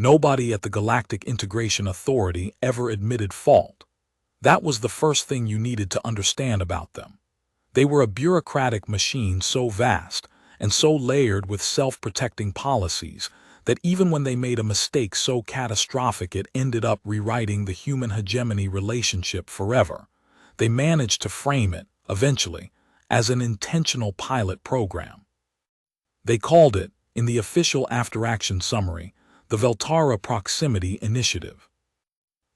Nobody at the Galactic Integration Authority ever admitted fault. That was the first thing you needed to understand about them. They were a bureaucratic machine so vast and so layered with self-protecting policies that even when they made a mistake so catastrophic it ended up rewriting the human hegemony relationship forever, they managed to frame it, eventually, as an intentional pilot program. They called it, in the official after-action summary, the Veltara Proximity Initiative.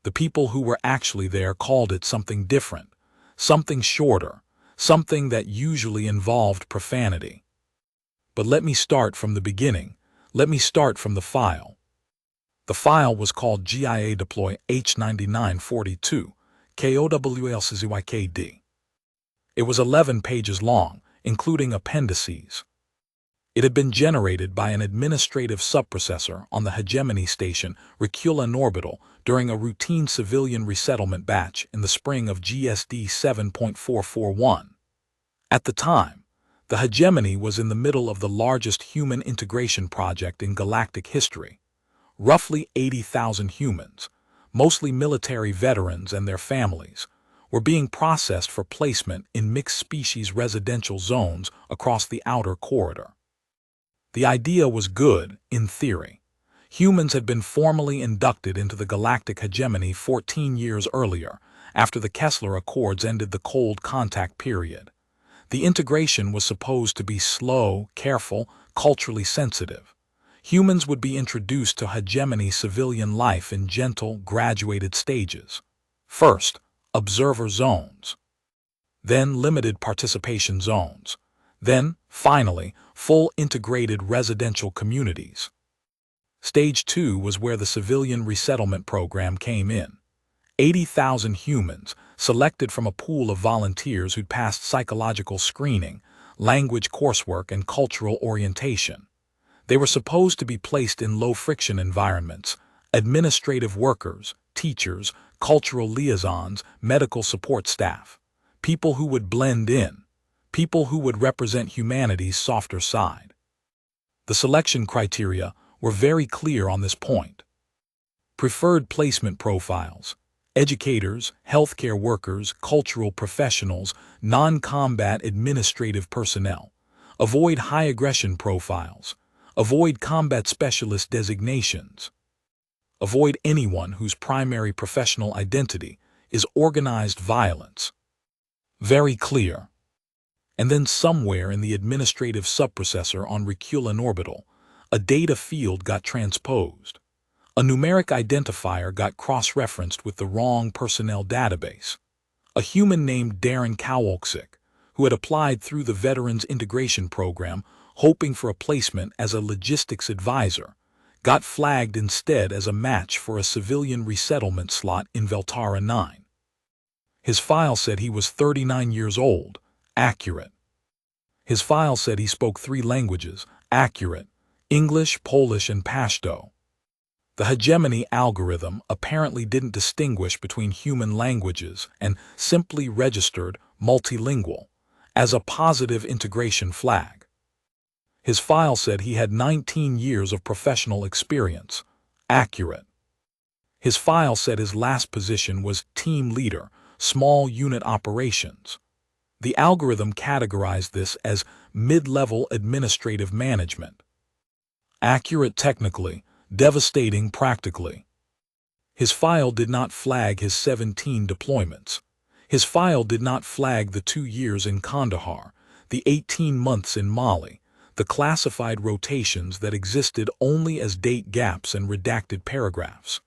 The people who were actually there called it something different, something shorter, something that usually involved profanity. But let me start from the beginning. Let me start from the file. The file was called GIA Deploy H9942 KOWLCZYKD. It was 11 pages long, including appendices. It had been generated by an administrative subprocessor on the hegemony station Recula Orbital during a routine civilian resettlement batch in the spring of GSD 7.441. At the time, the hegemony was in the middle of the largest human integration project in galactic history. Roughly 80,000 humans, mostly military veterans and their families, were being processed for placement in mixed-species residential zones across the outer corridor. The idea was good, in theory. Humans had been formally inducted into the galactic hegemony 14 years earlier, after the Kessler Accords ended the Cold Contact period. The integration was supposed to be slow, careful, culturally sensitive. Humans would be introduced to hegemony civilian life in gentle, graduated stages. First, observer zones. Then limited participation zones. Then, finally, full integrated residential communities. Stage 2 was where the civilian resettlement program came in. 80,000 humans, selected from a pool of volunteers who'd passed psychological screening, language coursework, and cultural orientation. They were supposed to be placed in low-friction environments, administrative workers, teachers, cultural liaisons, medical support staff, people who would blend in, people who would represent humanity's softer side. The selection criteria were very clear on this point. Preferred placement profiles: educators, healthcare workers, cultural professionals, non-combat administrative personnel. Avoid high-aggression profiles. Avoid combat specialist designations. Avoid anyone whose primary professional identity is organized violence. Very clear. And then somewhere in the administrative subprocessor on Recula Orbital, a data field got transposed. A numeric identifier got cross-referenced with the wrong personnel database. A human named Darren Kowalczyk, who had applied through the Veterans Integration Program hoping for a placement as a logistics advisor, got flagged instead as a match for a civilian resettlement slot in Veltara 9. His file said he was 39 years old, accurate. His file said he spoke 3 languages, accurate: English, Polish, and Pashto. The hegemony algorithm apparently didn't distinguish between human languages and simply registered multilingual as a positive integration flag. His file said he had 19 years of professional experience, accurate. His file said his last position was team leader, small unit operations. The algorithm categorized this as mid-level administrative management. Accurate technically, devastating practically. His file did not flag his 17 deployments. His file did not flag the 2 years in Kandahar, the 18 months in Mali, the classified rotations that existed only as date gaps and redacted paragraphs.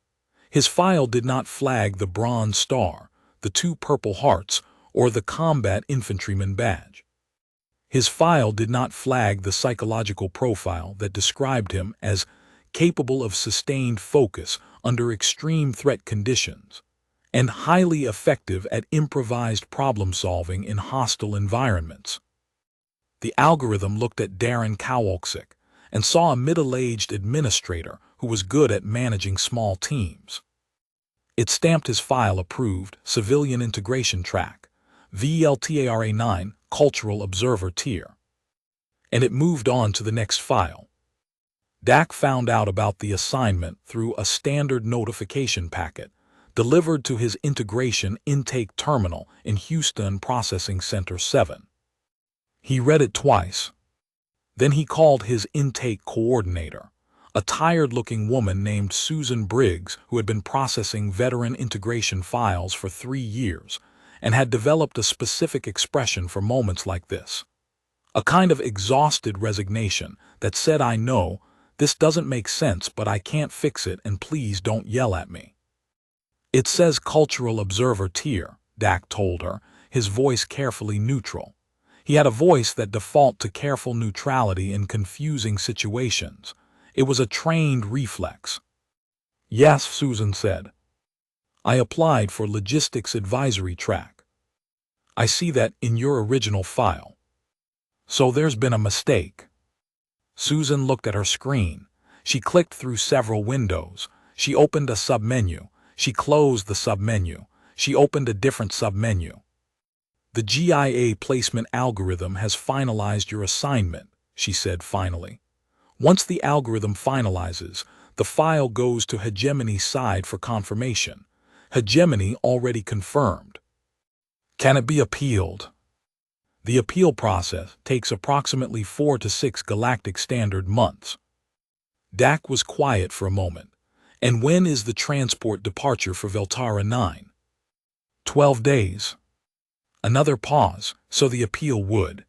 His file did not flag the Bronze Star, the 2 Purple Hearts, or the Combat Infantryman Badge. His file did not flag the psychological profile that described him as capable of sustained focus under extreme threat conditions, and highly effective at improvised problem-solving in hostile environments. The algorithm looked at Darren Kowalczyk and saw a middle-aged administrator who was good at managing small teams. It stamped his file approved, Civilian Integration Track, VLTARA 9, Cultural Observer Tier. And it moved on to the next file. Dak found out about the assignment through a standard notification packet delivered to his integration intake terminal in Houston Processing Center 7. He read it twice. Then he called his intake coordinator, a tired-looking woman named Susan Briggs who had been processing veteran integration files for 3 years and had developed a specific expression for moments like this. A kind of exhausted resignation that said, "I know, this doesn't make sense, but I can't fix it, and please don't yell at me." "It says Cultural Observer Tier," Dak told her, his voice carefully neutral. He had a voice that defaulted to careful neutrality in confusing situations. It was a trained reflex. "Yes," Susan said. "I applied for Logistics Advisory Track. I see that in your original file. So there's been a mistake." Susan looked at her screen. She clicked through several windows. She opened a submenu. She closed the submenu. She opened a different submenu. "The GIA placement algorithm has finalized your assignment," she said finally. "Once the algorithm finalizes, the file goes to Hegemony's side for confirmation. Hegemony already confirmed." "Can it be appealed?" "The appeal process takes approximately 4 to 6 galactic standard months." Dak was quiet for a moment. "And when is the transport departure for Veltara 9? 12 days. Another pause, so the appeal would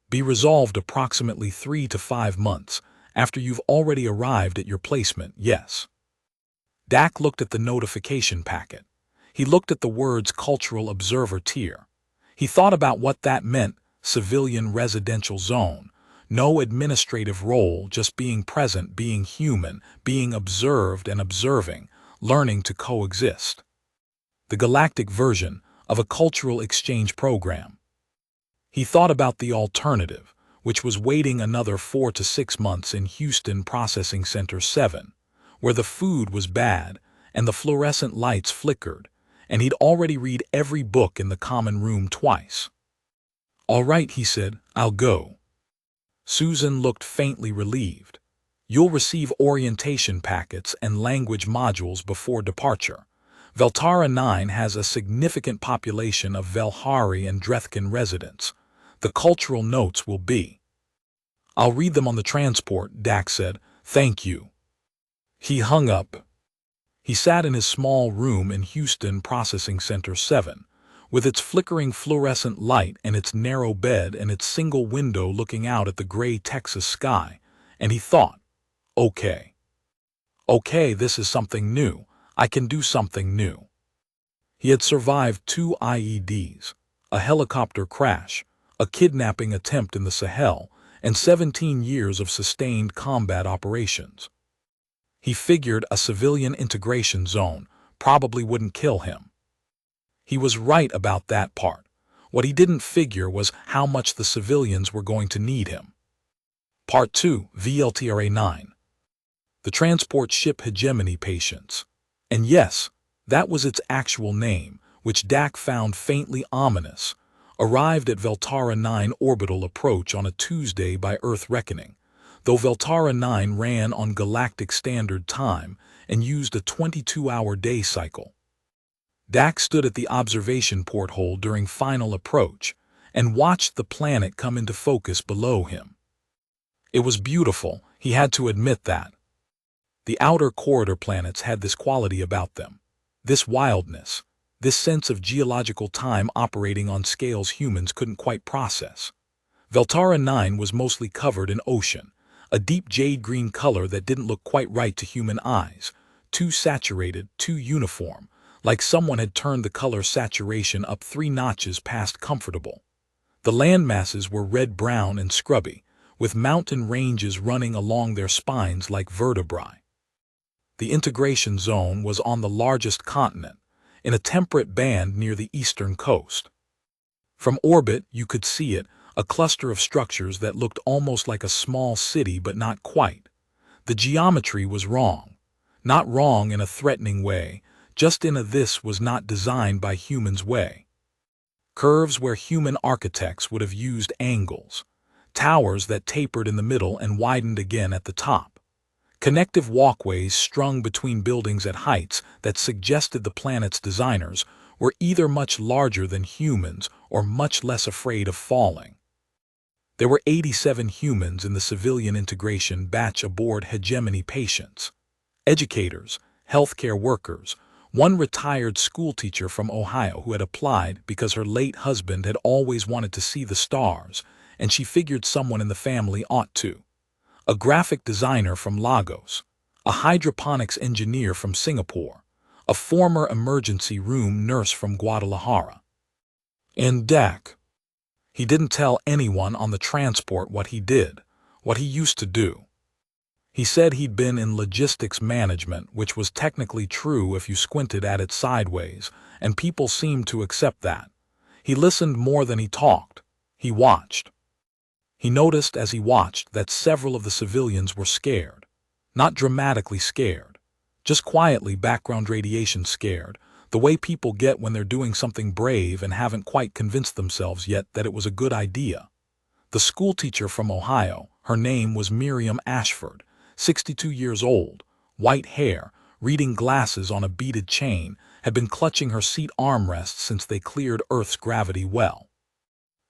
be resolved approximately 3 to 5 months after you've already arrived at your placement, yes." Dak looked at the notification packet. He looked at the words Cultural Observer Tier. He thought about what that meant: civilian residential zone, no administrative role, just being present, being human, being observed and observing, learning to coexist. The galactic version of a cultural exchange program. He thought about the alternative, which was waiting another 4 to 6 months in Houston Processing Center 7, where the food was bad and the fluorescent lights flickered, and he'd already read every book in the common room twice. "All right," he said, "I'll go." Susan looked faintly relieved. "You'll receive orientation packets and language modules before departure. Veltara 9 has a significant population of Velhari and Drethkin residents. The cultural notes will be—" "I'll read them on the transport," Dak said. "Thank you." He hung up. He sat in his small room in Houston Processing Center 7, with its flickering fluorescent light and its narrow bed and its single window looking out at the gray Texas sky, and he thought, "Okay. Okay, this is something new. I can do something new." He had survived 2 IEDs, a helicopter crash, a kidnapping attempt in the Sahel, and 17 years of sustained combat operations. He figured a civilian integration zone probably wouldn't kill him. He was right about that part. What he didn't figure was how much the civilians were going to need him. Part 2, VLTRA 9. The transport ship Hegemony Patience. And yes, that was its actual name, which Dak found faintly ominous, arrived at Veltara 9 orbital approach on a Tuesday by Earth reckoning, though Veltara 9 ran on Galactic Standard Time and used a 22-hour day cycle. Dak stood at the observation porthole during final approach and watched the planet come into focus below him. It was beautiful, he had to admit that. The outer corridor planets had this quality about them, this wildness, this sense of geological time operating on scales humans couldn't quite process. Veltara 9 was mostly covered in ocean, a deep jade-green color that didn't look quite right to human eyes, too saturated, too uniform, like someone had turned the color saturation up 3 notches past comfortable. The land masses were red-brown and scrubby, with mountain ranges running along their spines like vertebrae. The integration zone was on the largest continent, in a temperate band near the eastern coast. From orbit, you could see it, a cluster of structures that looked almost like a small city but not quite. The geometry was wrong. Not wrong in a threatening way, just in a this was not designed by humans way. Curves where human architects would have used angles. Towers that tapered in the middle and widened again at the top. Connective walkways strung between buildings at heights that suggested the planet's designers were either much larger than humans or much less afraid of falling. There were 87 humans in the civilian integration batch aboard Hegemony patients. Educators, healthcare workers, one retired schoolteacher from Ohio who had applied because her late husband had always wanted to see the stars, and she figured someone in the family ought to. A graphic designer from Lagos, a hydroponics engineer from Singapore, a former emergency room nurse from Guadalajara. And Dak. He didn't tell anyone on the transport what he did, what he used to do. He said he'd been in logistics management, which was technically true if you squinted at it sideways, and people seemed to accept that. He listened more than he talked. He watched. He noticed as he watched that several of the civilians were scared. Not dramatically scared, just quietly background radiation scared, the way people get when they're doing something brave and haven't quite convinced themselves yet that it was a good idea. The schoolteacher from Ohio, her name was Miriam Ashford, 62 years old, white hair, reading glasses on a beaded chain, had been clutching her seat armrest since they cleared Earth's gravity well.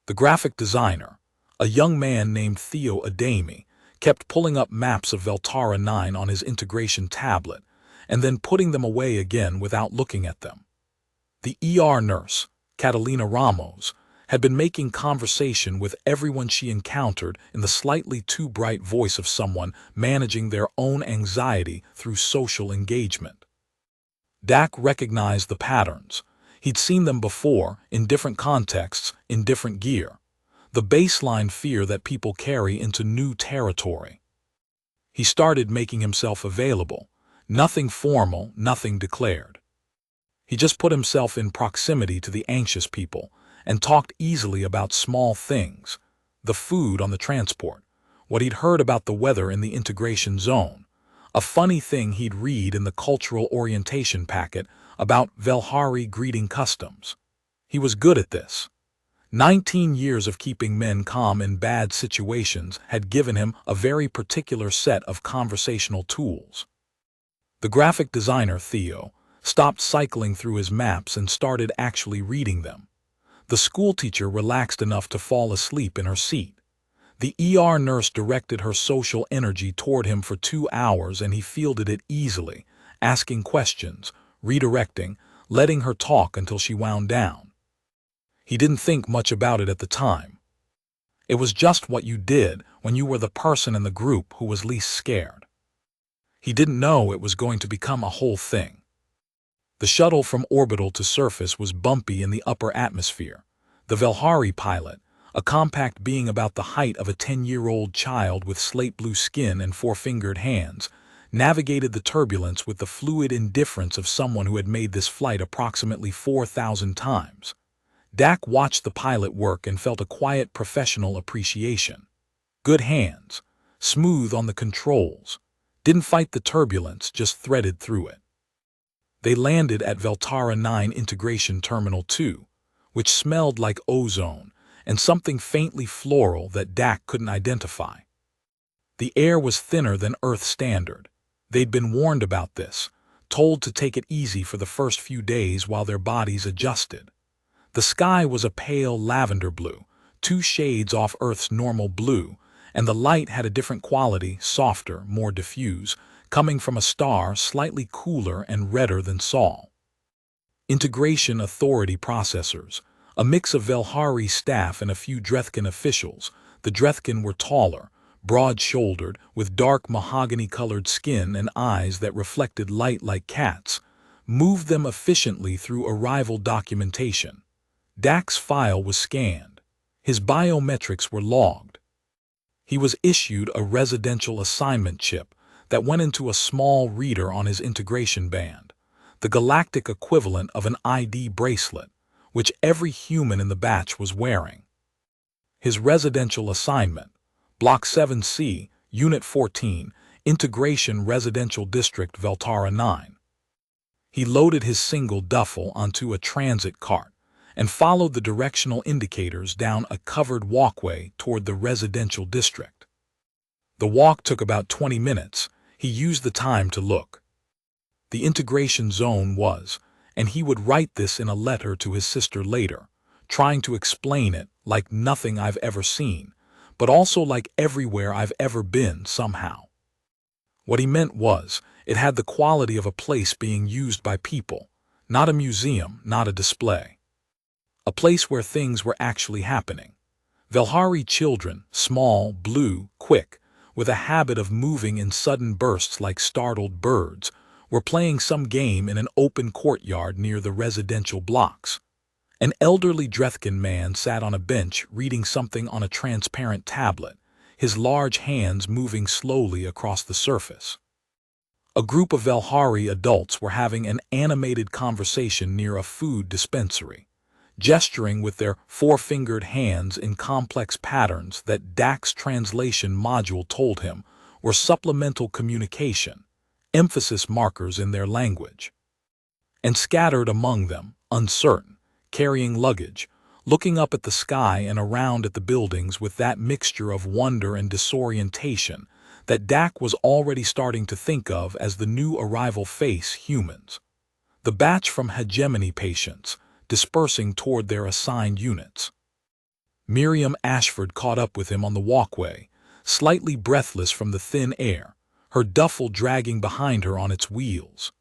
The graphic designer, a young man named Theo Adami, kept pulling up maps of Veltara 9 on his integration tablet, and then putting them away again without looking at them. The ER nurse, Catalina Ramos, had been making conversation with everyone she encountered in the slightly too bright voice of someone managing their own anxiety through social engagement. Dak recognized the patterns. He'd seen them before, in different contexts, in different gear. The baseline fear that people carry into new territory. He started making himself available. Nothing formal, nothing declared. He just put himself in proximity to the anxious people and talked easily about small things, the food on the transport, what he'd heard about the weather in the integration zone, a funny thing he'd read in the cultural orientation packet about Velhari greeting customs. He was good at this. 19 years of keeping men calm in bad situations had given him a very particular set of conversational tools. The graphic designer, Theo, stopped cycling through his maps and started actually reading them. The schoolteacher relaxed enough to fall asleep in her seat. The ER nurse directed her social energy toward him for 2 hours and he fielded it easily, asking questions, redirecting, letting her talk until she wound down. He didn't think much about it at the time. It was just what you did when you were the person in the group who was least scared. He didn't know it was going to become a whole thing. The shuttle from orbital to surface was bumpy in the upper atmosphere. The Velhari pilot, a compact being about the height of a 10-year-old child with slate blue skin and four-fingered hands, navigated the turbulence with the fluid indifference of someone who had made this flight approximately 4,000 times. Dak watched the pilot work and felt a quiet professional appreciation. Good hands, smooth on the controls, didn't fight the turbulence, just threaded through it. They landed at Veltara 9 Integration Terminal 2, which smelled like ozone and something faintly floral that Dak couldn't identify. The air was thinner than Earth standard. They'd been warned about this, told to take it easy for the first few days while their bodies adjusted. The sky was a pale lavender blue, 2 shades off Earth's normal blue, and the light had a different quality, softer, more diffuse, coming from a star slightly cooler and redder than Sol. Integration Authority processors, a mix of Velhari staff and a few Drethkin officials. The Drethkin were taller, broad-shouldered, with dark mahogany-colored skin and eyes that reflected light like cats, moved them efficiently through arrival documentation. Dak's file was scanned. His biometrics were logged. He was issued a residential assignment chip that went into a small reader on his integration band, the galactic equivalent of an ID bracelet, which every human in the batch was wearing. His residential assignment, Block 7C, Unit 14, Integration Residential District Veltara 9. He loaded his single duffel onto a transit cart and followed the directional indicators down a covered walkway toward the residential district. The walk took about 20 minutes. He used the time to look. The integration zone was, and he would write this in a letter to his sister later, trying to explain it like nothing I've ever seen, but also like everywhere I've ever been somehow. What he meant was, it had the quality of a place being used by people, not a museum, not a display. A place where things were actually happening. Velhari children, small, blue, quick, with a habit of moving in sudden bursts like startled birds, were playing some game in an open courtyard near the residential blocks. An elderly Drethkin man sat on a bench reading something on a transparent tablet, his large hands moving slowly across the surface. A group of Velhari adults were having an animated conversation near a food dispensary, gesturing with their four-fingered hands in complex patterns that Dak's translation module told him were supplemental communication, emphasis markers in their language. And scattered among them, uncertain, carrying luggage, looking up at the sky and around at the buildings with that mixture of wonder and disorientation that Dak was already starting to think of as the new arrival face humans. The batch from hegemony patients, dispersing toward their assigned units. Miriam Ashford caught up with him on the walkway, slightly breathless from the thin air, her duffel dragging behind her on its wheels.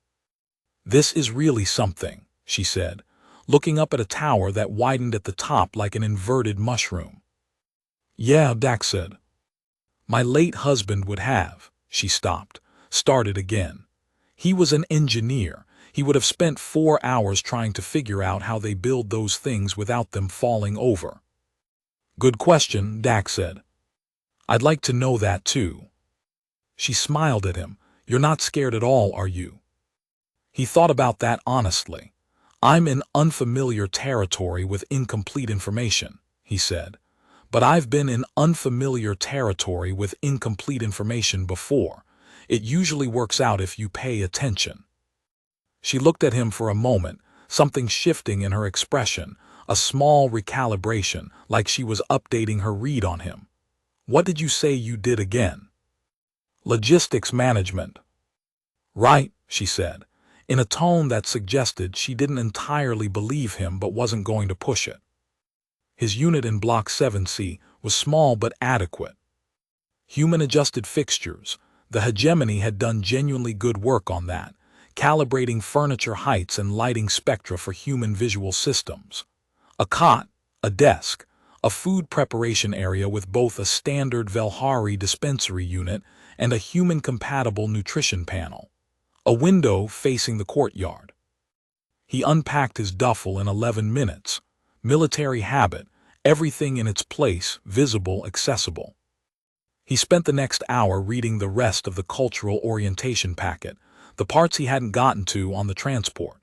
"This is really something," she said, looking up at a tower that widened at the top like an inverted mushroom. "Yeah," Dak said. "My late husband would have," she stopped, started again. "He was an engineer. He would have spent 4 hours trying to figure out how they build those things without them falling over." "Good question," Dak said. "I'd like to know that too." She smiled at him. "You're not scared at all, are you?" He thought about that honestly. "I'm in unfamiliar territory with incomplete information," he said. "But I've been in unfamiliar territory with incomplete information before. It usually works out if you pay attention." She looked at him for a moment, something shifting in her expression, a small recalibration, like she was updating her read on him. "What did you say you did again?" "Logistics management." "Right," she said, in a tone that suggested she didn't entirely believe him but wasn't going to push it. His unit in Block 7C was small but adequate. Human-adjusted fixtures. The hegemony had done genuinely good work on that, calibrating furniture heights and lighting spectra for human visual systems. A cot, a desk, a food preparation area with both a standard Velhari dispensary unit and a human-compatible nutrition panel. A window facing the courtyard. He unpacked his duffel in 11 minutes. Military habit, everything in its place, visible, accessible. He spent the next hour reading the rest of the cultural orientation packet, the parts he hadn't gotten to on the transport.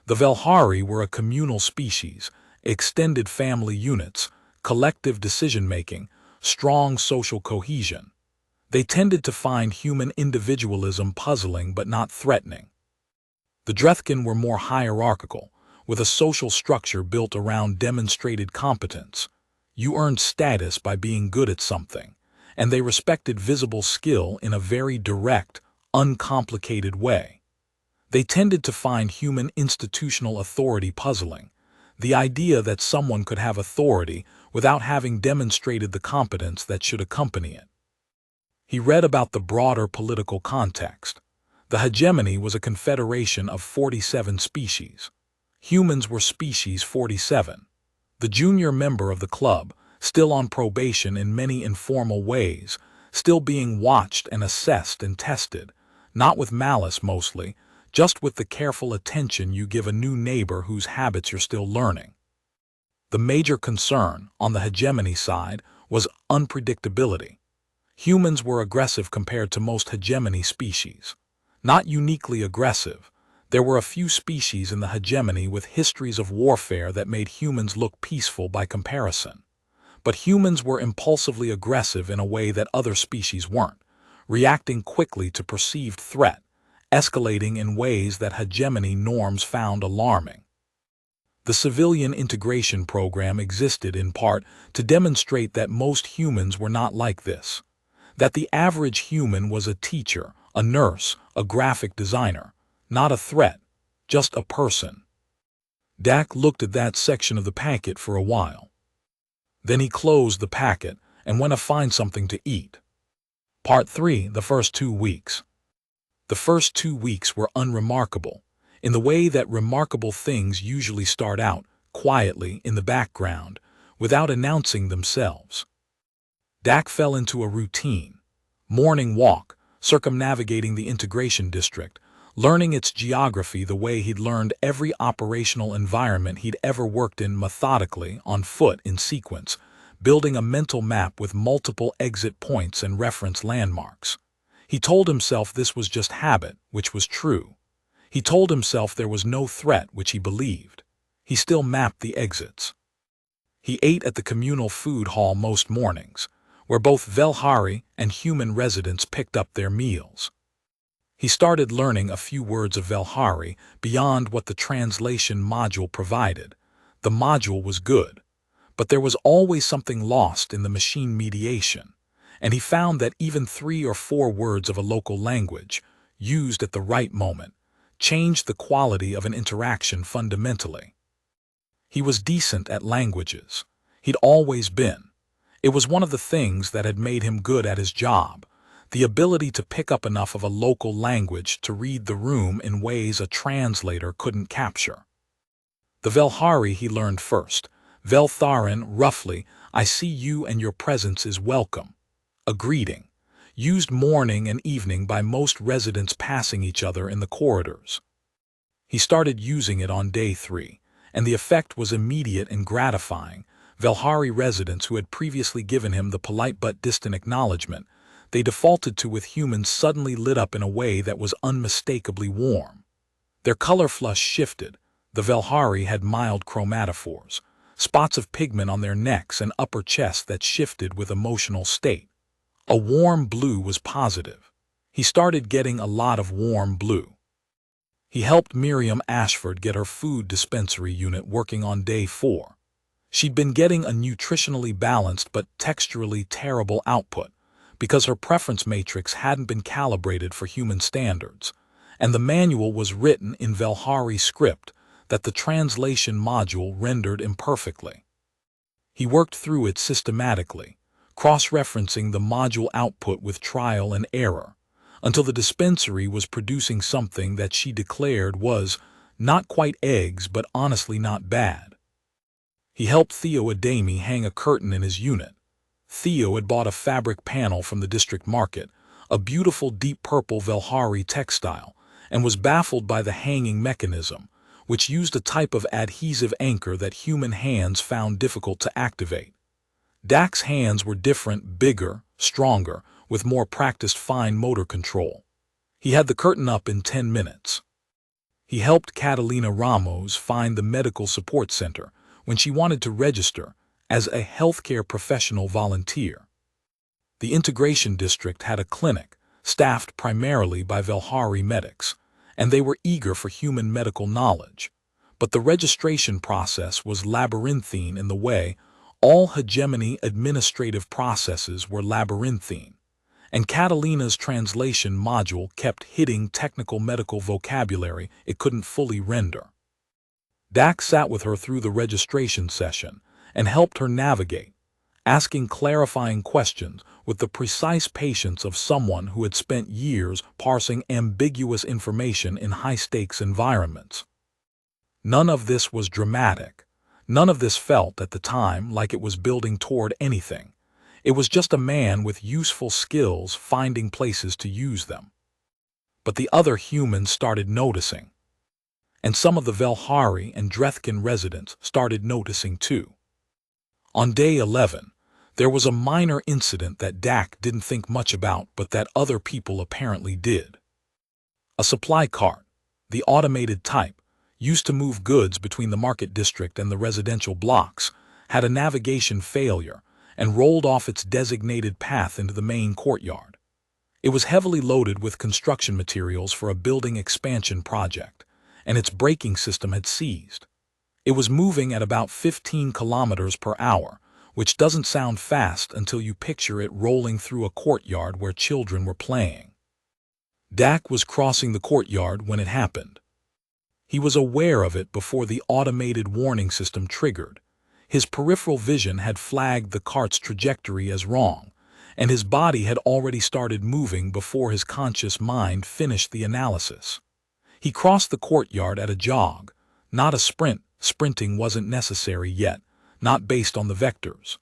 The Velhari were a communal species, extended family units, collective decision-making, strong social cohesion. They tended to find human individualism puzzling but not threatening. The Drethkin were more hierarchical, with a social structure built around demonstrated competence. You earned status by being good at something, and they respected visible skill in a very direct, uncomplicated way. They tended to find human institutional authority puzzling, the idea that someone could have authority without having demonstrated the competence that should accompany it. He read about the broader political context. The hegemony was a confederation of 47 species. Humans were species 47. The junior member of the club, still on probation in many informal ways, still being watched and assessed and tested, not with malice mostly, just with the careful attention you give a new neighbor whose habits you're still learning. The major concern, on the hegemony side, was unpredictability. Humans were aggressive compared to most hegemony species. Not uniquely aggressive. There were a few species in the hegemony with histories of warfare that made humans look peaceful by comparison. But humans were impulsively aggressive in a way that other species weren't, reacting quickly to perceived threat, escalating in ways that hegemony norms found alarming. The civilian integration program existed in part to demonstrate that most humans were not like this. That the average human was a teacher, a nurse, a graphic designer, not a threat, just a person. Dak looked at that section of the packet for a while. Then he closed the packet and went to find something to eat. Part 3, the first 2 weeks. The first 2 weeks were unremarkable, in the way that remarkable things usually start out quietly in the background, without announcing themselves. Dak fell into a routine. Morning walk, circumnavigating the integration district, learning its geography the way he'd learned every operational environment he'd ever worked in methodically, on foot, in sequence, building a mental map with multiple exit points and reference landmarks. He told himself this was just habit, which was true. He told himself there was no threat, which he believed. He still mapped the exits. He ate at the communal food hall most mornings, where both Velhari and human residents picked up their meals. He started learning a few words of Velhari beyond what the translation module provided. The module was good, but there was always something lost in the machine mediation, and he found that even 3 or 4 words of a local language, used at the right moment, changed the quality of an interaction fundamentally. He was decent at languages. He'd always been. It was one of the things that had made him good at his job, the ability to pick up enough of a local language to read the room in ways a translator couldn't capture. The Velhari he learned first. Veltharan, roughly, I see you and your presence is welcome. A greeting, used morning and evening by most residents passing each other in the corridors. He started using it on day 3, and the effect was immediate and gratifying. Velhari residents who had previously given him the polite but distant acknowledgement they defaulted to with humans suddenly lit up in a way that was unmistakably warm. Their color flush shifted. The Velhari had mild chromatophores, spots of pigment on their necks and upper chests that shifted with emotional state. A warm blue was positive. He started getting a lot of warm blue. He helped Miriam Ashford get her food dispensary unit working on day 4. She'd been getting a nutritionally balanced but texturally terrible output because her preference matrix hadn't been calibrated for human standards, and the manual was written in Velhari script that the translation module rendered imperfectly. He worked through it systematically, cross-referencing the module output with trial and error, until the dispensary was producing something that she declared was not quite eggs but honestly not bad. He helped Theo Adami hang a curtain in his unit. Theo had bought a fabric panel from the district market, a beautiful deep purple Velhari textile, and was baffled by the hanging mechanism, which used a type of adhesive anchor that human hands found difficult to activate. Dak's hands were different, bigger, stronger, with more practiced fine motor control. He had the curtain up in 10 minutes. He helped Catalina Ramos find the medical support center when she wanted to register as a healthcare professional volunteer. The integration district had a clinic, staffed primarily by Velhari medics, and they were eager for human medical knowledge. But the registration process was labyrinthine in the way all hegemony administrative processes were labyrinthine, and Catalina's translation module kept hitting technical medical vocabulary it couldn't fully render. Dak sat with her through the registration session and helped her navigate, asking clarifying questions with the precise patience of someone who had spent years parsing ambiguous information in high-stakes environments. None of this was dramatic. None of this felt at the time like it was building toward anything. It was just a man with useful skills finding places to use them. But the other humans started noticing. And some of the Velhari and Drethkin residents started noticing too. On day 11, there was a minor incident that Dak didn't think much about but that other people apparently did. A supply cart, the automated type, used to move goods between the market district and the residential blocks, had a navigation failure and rolled off its designated path into the main courtyard. It was heavily loaded with construction materials for a building expansion project, and its braking system had seized. It was moving at about 15 kilometers per hour, which doesn't sound fast until you picture it rolling through a courtyard where children were playing. Dak was crossing the courtyard when it happened. He was aware of it before the automated warning system triggered. His peripheral vision had flagged the cart's trajectory as wrong, and his body had already started moving before his conscious mind finished the analysis. He crossed the courtyard at a jog, not a sprint. Sprinting wasn't necessary yet, not based on the vectors.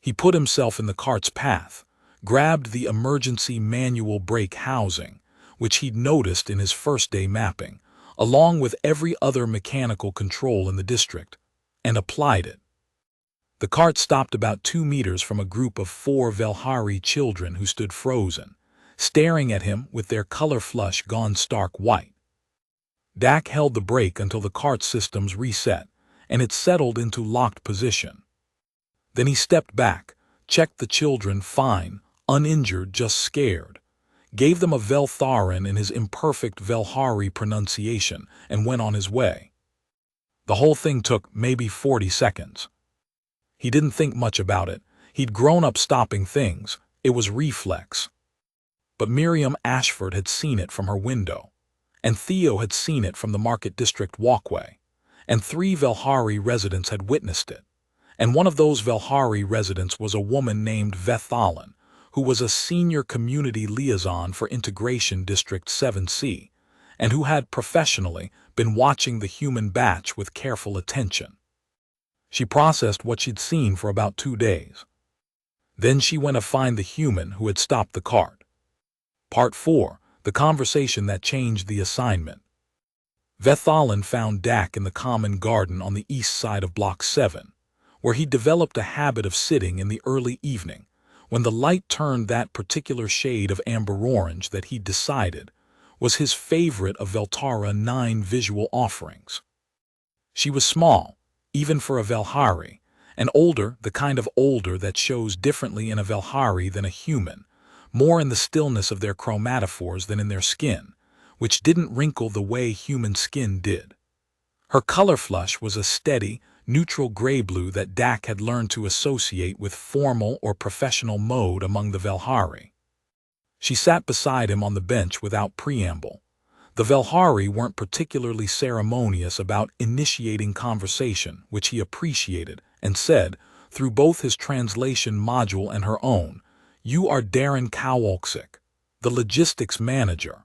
He put himself in the cart's path, grabbed the emergency manual brake housing, which he'd noticed in his first-day mapping, along with every other mechanical control in the district, and applied it. The cart stopped about 2 meters from a group of 4 Velhari children who stood frozen, staring at him with their color flush gone stark white. Dak held the brake until the cart systems reset, and it settled into locked position. Then he stepped back, checked the children fine, uninjured, just scared, gave them a Veltharan in his imperfect Velhari pronunciation, and went on his way. The whole thing took maybe 40 seconds. He didn't think much about it. He'd grown up stopping things. It was reflex. But Miriam Ashford had seen it from her window, and Theo had seen it from the Market District walkway, and 3 Velhari residents had witnessed it. And one of those Velhari residents was a woman named Vethalan, who was a senior community liaison for Integration District 7C, and who had professionally been watching the human batch with careful attention. She processed what she'd seen for about 2 days. Then she went to find the human who had stopped the cart. Part 4. The conversation that changed the assignment. Vethalan found Dak in the common garden on the east side of Block 7, where he developed a habit of sitting in the early evening, when the light turned that particular shade of amber-orange that he decided was his favorite of Veltara 9 visual offerings. She was small, even for a Velhari, and older, the kind of older that shows differently in a Velhari than a human, more in the stillness of their chromatophores than in their skin, which didn't wrinkle the way human skin did. Her color flush was a steady, neutral gray-blue that Dak had learned to associate with formal or professional mode among the Velhari. She sat beside him on the bench without preamble. The Velhari weren't particularly ceremonious about initiating conversation, which he appreciated, and said, through both his translation module and her own, "You are Darren Kowalczyk, the logistics manager."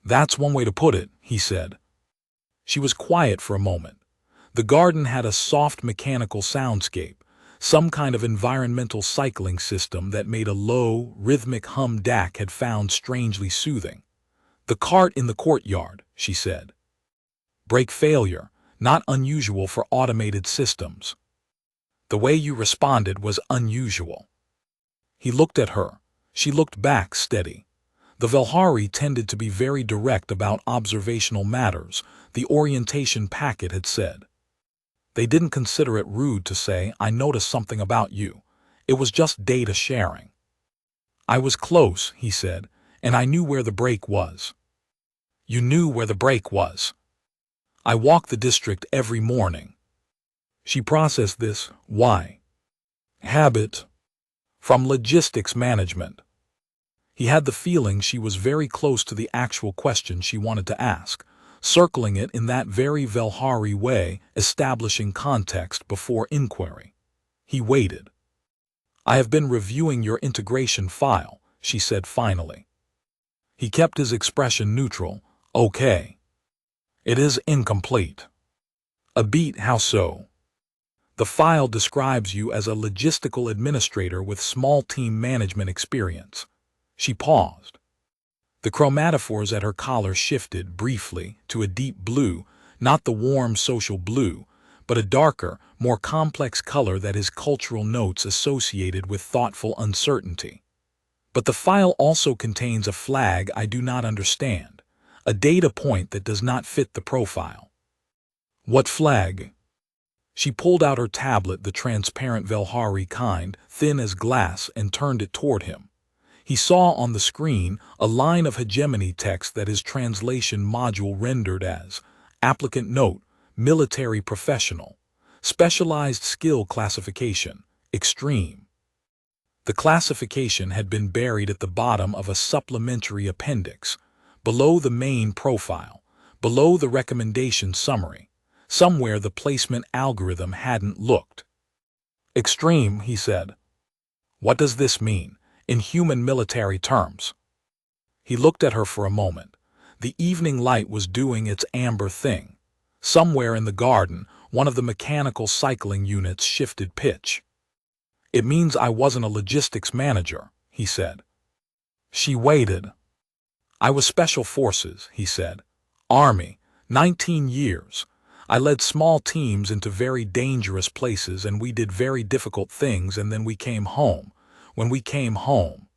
"That's one way to put it," he said. She was quiet for a moment. The garden had a soft mechanical soundscape, some kind of environmental cycling system that made a low, rhythmic hum Dak had found strangely soothing. "The cart in the courtyard," she said. "Brake failure, not unusual for automated systems." "The way you responded was unusual." He looked at her. She looked back, steady. The Velhari tended to be very direct about observational matters, the orientation packet had said. They didn't consider it rude to say, "I noticed something about you." It was just data sharing. "I was close," he said, "and I knew where the brake was." "You knew where the brake was?" "I walk the district every morning." She processed this. Why? Habit. From logistics management. He had the feeling she was very close to the actual question she wanted to ask, circling it in that very Velhari way, establishing context before inquiry. He waited. "I have been reviewing your integration file," she said finally. He kept his expression neutral. "Okay. It is incomplete." "A beat, how so?" "The file describes you as a logistical administrator with small team management experience." She paused. The chromatophores at her collar shifted briefly to a deep blue, not the warm social blue, but a darker, more complex color that his cultural notes associated with thoughtful uncertainty. "But the file also contains a flag I do not understand, a data point that does not fit the profile." "What flag?" She pulled out her tablet, the transparent Velhari kind, thin as glass, and turned it toward him. He saw on the screen a line of hegemony text that his translation module rendered as applicant note, military professional, specialized skill classification, extreme. The classification had been buried at the bottom of a supplementary appendix, below the main profile, below the recommendation summary, somewhere the placement algorithm hadn't looked. Extreme, he said. What does this mean, in human military terms? He looked at her for a moment. The evening light was doing its amber thing. Somewhere in the garden, one of the mechanical cycling units shifted pitch. It means I wasn't a logistics manager, he said. She waited. I was Special Forces, he said. Army, 19 years. I led small teams into very dangerous places and we did very difficult things and then we came home. When we came home.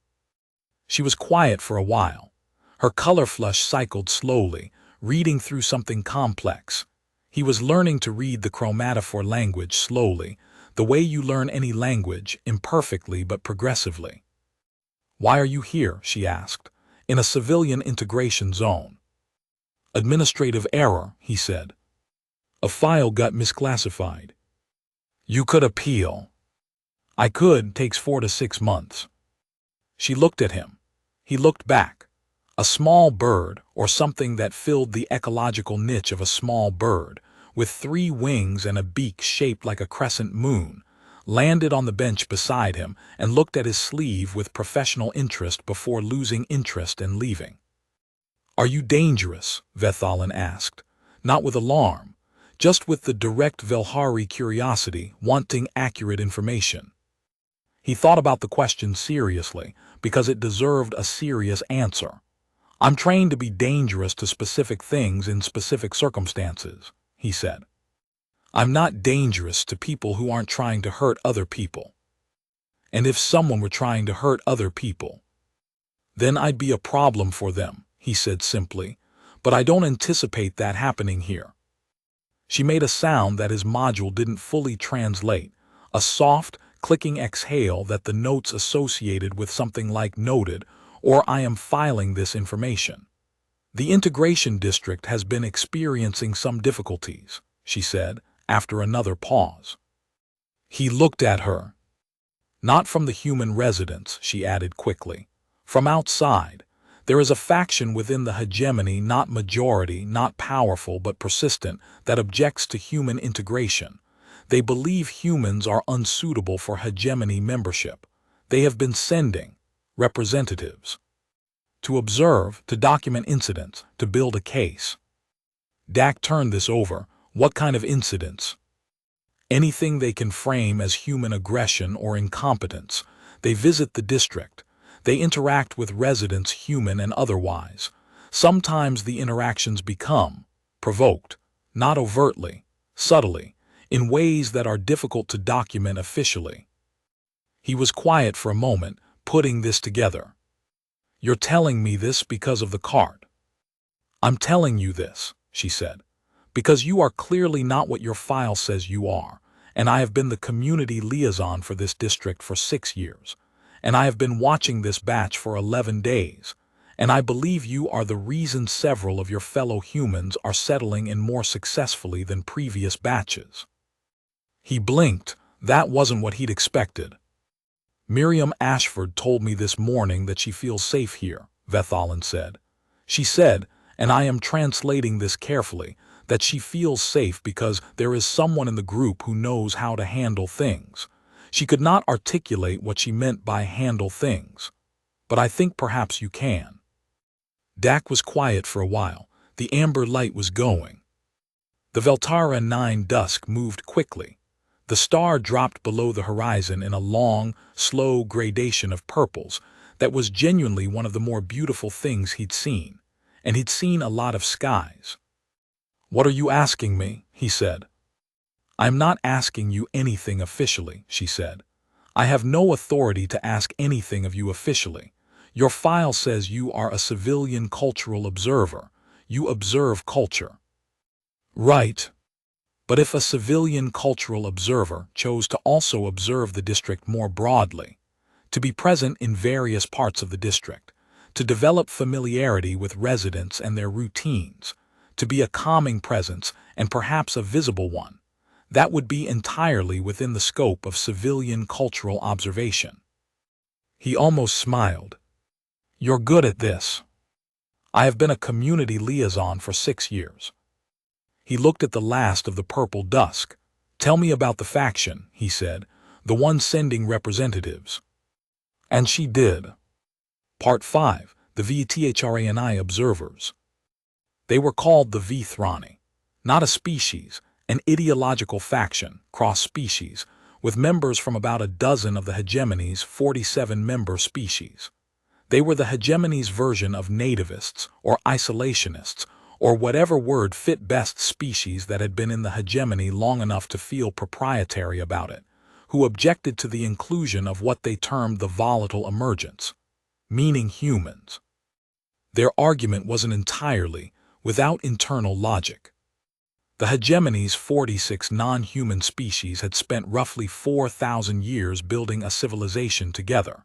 She was quiet for a while. Her color flush cycled slowly, reading through something complex. He was learning to read the chromatophore language slowly, the way you learn any language, imperfectly but progressively. Why are you here, she asked, in a civilian integration zone? Administrative error, he said. A file got misclassified. You could appeal. I could, takes 4 to 6 months. She looked at him. He looked back. A small bird, or something that filled the ecological niche of a small bird, with 3 wings and a beak shaped like a crescent moon, landed on the bench beside him and looked at his sleeve with professional interest before losing interest and leaving. Are you dangerous? Vethalin asked, not with alarm, just with the direct Velhari curiosity, wanting accurate information. He thought about the question seriously, because it deserved a serious answer. I'm trained to be dangerous to specific things in specific circumstances, he said. I'm not dangerous to people who aren't trying to hurt other people. And if someone were trying to hurt other people, then I'd be a problem for them, he said simply, but I don't anticipate that happening here. She made a sound that his module didn't fully translate, a soft, clicking exhale that the notes associated with something like noted or I am filing this information. The integration district has been experiencing some difficulties, she said, after another pause. He looked at her. Not from the human residents, she added quickly. From outside. There is a faction within the hegemony, not majority, not powerful but persistent, that objects to human integration. They believe humans are unsuitable for hegemony membership. They have been sending representatives to observe, to document incidents, to build a case. Dak turned this over. What kind of incidents? Anything they can frame as human aggression or incompetence. They visit the district. They interact with residents, human and otherwise. Sometimes the interactions become provoked, not overtly, subtly, in ways that are difficult to document officially. He was quiet for a moment, putting this together. You're telling me this because of the card. I'm telling you this, she said, because you are clearly not what your file says you are, and I have been the community liaison for this district for 6 years, and I have been watching this batch for 11 days, and I believe you are the reason several of your fellow humans are settling in more successfully than previous batches. He blinked. That wasn't what he'd expected. Miriam Ashford told me this morning that she feels safe here, Vethalin said. She said, and I am translating this carefully, that she feels safe because there is someone in the group who knows how to handle things. She could not articulate what she meant by handle things, but I think perhaps you can. Dak was quiet for a while. The amber light was going. The Veltara 9 dusk moved quickly. The star dropped below the horizon in a long, slow gradation of purples that was genuinely one of the more beautiful things he'd seen, and he'd seen a lot of skies. What are you asking me? He said. I'm not asking you anything officially, she said. I have no authority to ask anything of you officially. Your file says you are a civilian cultural observer. You observe culture. Right. But if a civilian cultural observer chose to also observe the district more broadly, to be present in various parts of the district, to develop familiarity with residents and their routines, to be a calming presence and perhaps a visible one, that would be entirely within the scope of civilian cultural observation. He almost smiled. You're good at this. I have been a community liaison for 6 years. He looked at the last of the purple dusk. Tell me about the faction, he said, the one sending representatives. And she did. Part 5, the Vthrani observers. They were called the Vthrani, not a species, an ideological faction, cross-species, with members from about a dozen of the hegemony's 47-member species. They were the hegemony's version of nativists or isolationists, or whatever word fit best species that had been in the hegemony long enough to feel proprietary about it, who objected to the inclusion of what they termed the volatile emergence, meaning humans. Their argument wasn't entirely without internal logic. The hegemony's 46 non-human species had spent roughly 4,000 years building a civilization together.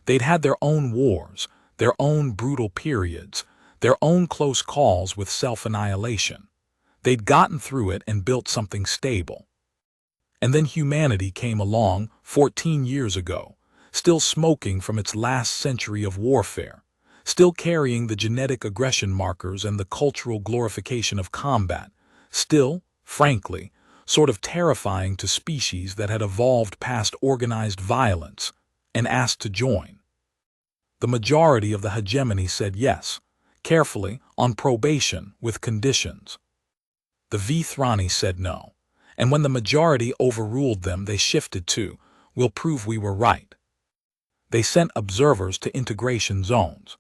They'd had their own wars, their own brutal periods, their own close calls with self-annihilation. They'd gotten through it and built something stable. And then humanity came along 14 years ago, still smoking from its last century of warfare, still carrying the genetic aggression markers and the cultural glorification of combat, still, frankly, sort of terrifying to species that had evolved past organized violence and asked to join. The majority of the hegemony said yes, carefully, on probation, with conditions. The Vthrani said no, and when the majority overruled them, they shifted to, we'll prove we were right. They sent observers to integration zones.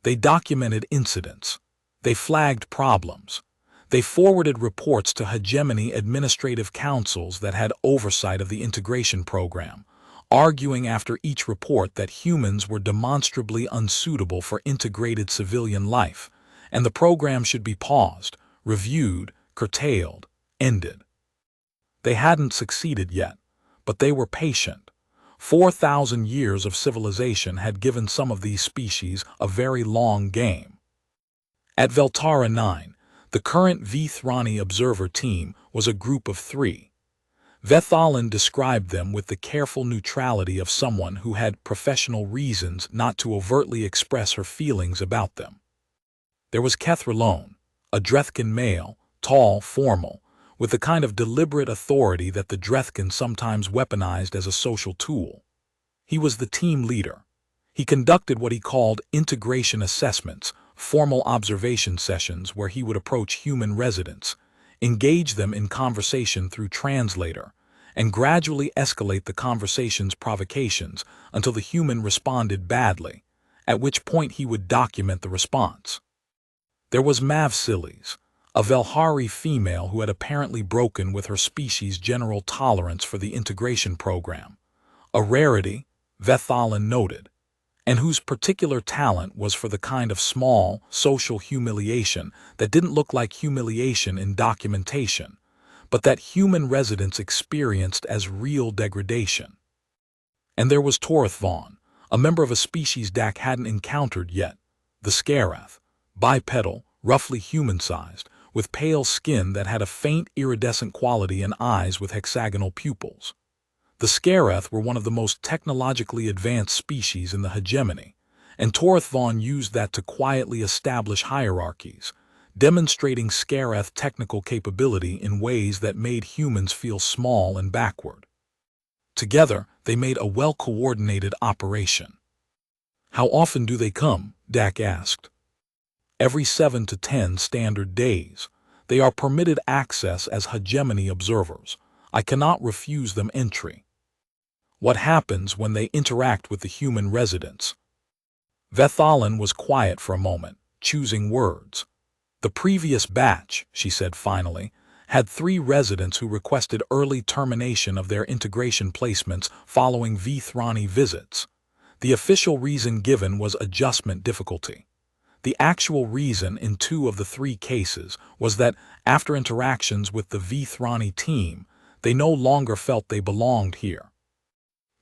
They documented incidents. They flagged problems. They forwarded reports to hegemony administrative councils that had oversight of the integration program, arguing after each report that humans were demonstrably unsuitable for integrated civilian life, and the program should be paused, reviewed, curtailed, ended. They hadn't succeeded yet, but they were patient. 4,000 years of civilization had given some of these species a very long game. At Veltara 9, the current Vthrani observer team was a group of 3. Vethalan described them with the careful neutrality of someone who had professional reasons not to overtly express her feelings about them. There was Kethralone, a Drethkin male, tall, formal, with the kind of deliberate authority that the Drethkin sometimes weaponized as a social tool. He was the team leader. He conducted what he called integration assessments, formal observation sessions where he would approach human residents, engage them in conversation through translator, and gradually escalate the conversation's provocations until the human responded badly, at which point he would document the response. There was Mavsilis, a Velhari female who had apparently broken with her species' general tolerance for the integration program, a rarity, Vethalan noted, and whose particular talent was for the kind of small, social humiliation that didn't look like humiliation in documentation, but that human residents experienced as real degradation. And there was Torithvon, a member of a species Dak hadn't encountered yet, the Skarath, bipedal, roughly human-sized, with pale skin that had a faint iridescent quality and eyes with hexagonal pupils. The Skarath were one of the most technologically advanced species in the hegemony, and Torithvon used that to quietly establish hierarchies, demonstrating Skarath technical capability in ways that made humans feel small and backward. Together, they made a well-coordinated operation. How often do they come? Dak asked. Every 7 to 10 standard days. They are permitted access as hegemony observers. I cannot refuse them entry. What happens when they interact with the human residents? Vethalan was quiet for a moment, choosing words. The previous batch, she said finally, had 3 residents who requested early termination of their integration placements following Vthrani visits. The official reason given was adjustment difficulty. The actual reason in 2 of the 3 cases was that, after interactions with the Vthrani team, they no longer felt they belonged here.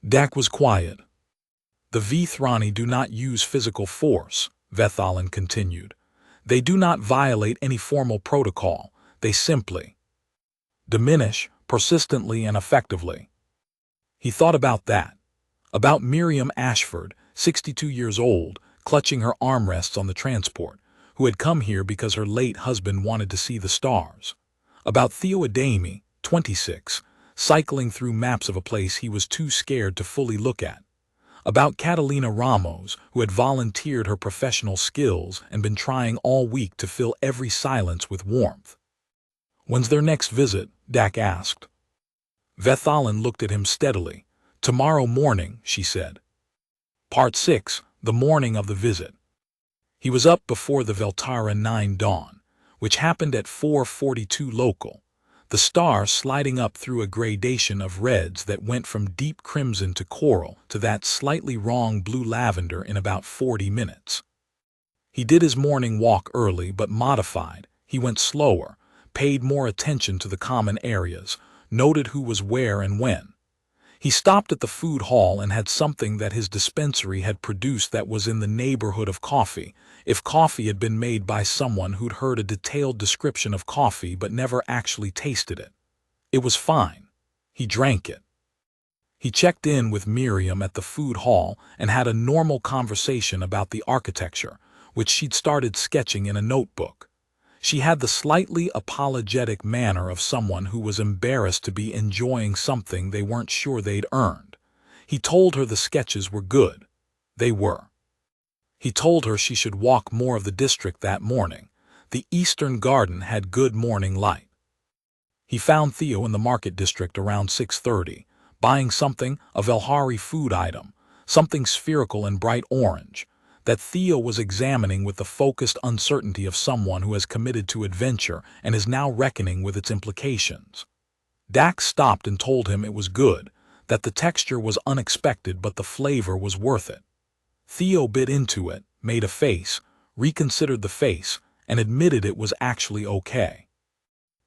Dak was quiet. The Vthrani do not use physical force, Vethalan continued. They do not violate any formal protocol. They simply diminish persistently and effectively. He thought about that. About Miriam Ashford, 62 years old, clutching her armrests on the transport, who had come here because her late husband wanted to see the stars. About Theo Adami, 26, cycling through maps of a place he was too scared to fully look at. About Catalina Ramos, who had volunteered her professional skills and been trying all week to fill every silence with warmth. "When's their next visit?" Dak asked. Vethalan looked at him steadily. "Tomorrow morning," she said. Part 6, the morning of the visit. He was up before the Veltara 9 dawn, which happened at 4:42 local, the star sliding up through a gradation of reds that went from deep crimson to coral to that slightly wrong blue lavender in about 40 minutes. He did his morning walk early but modified. He went slower, paid more attention to the common areas, noted who was where and when. He stopped at the food hall and had something that his dispensary had produced that was in the neighborhood of coffee, if coffee had been made by someone who'd heard a detailed description of coffee but never actually tasted it. It was fine. He drank it. He checked in with Miriam at the food hall and had a normal conversation about the architecture, which she'd started sketching in a notebook. She had the slightly apologetic manner of someone who was embarrassed to be enjoying something they weren't sure they'd earned. He told her the sketches were good. They were. He told her she should walk more of the district that morning. The Eastern Garden had good morning light. He found Theo in the market district around 6:30, buying something, a Velhari food item, something spherical and bright orange, that Theo was examining with the focused uncertainty of someone who has committed to adventure and is now reckoning with its implications. Dax stopped and told him it was good, that the texture was unexpected but the flavor was worth it. Theo bit into it, made a face, reconsidered the face, and admitted it was actually okay.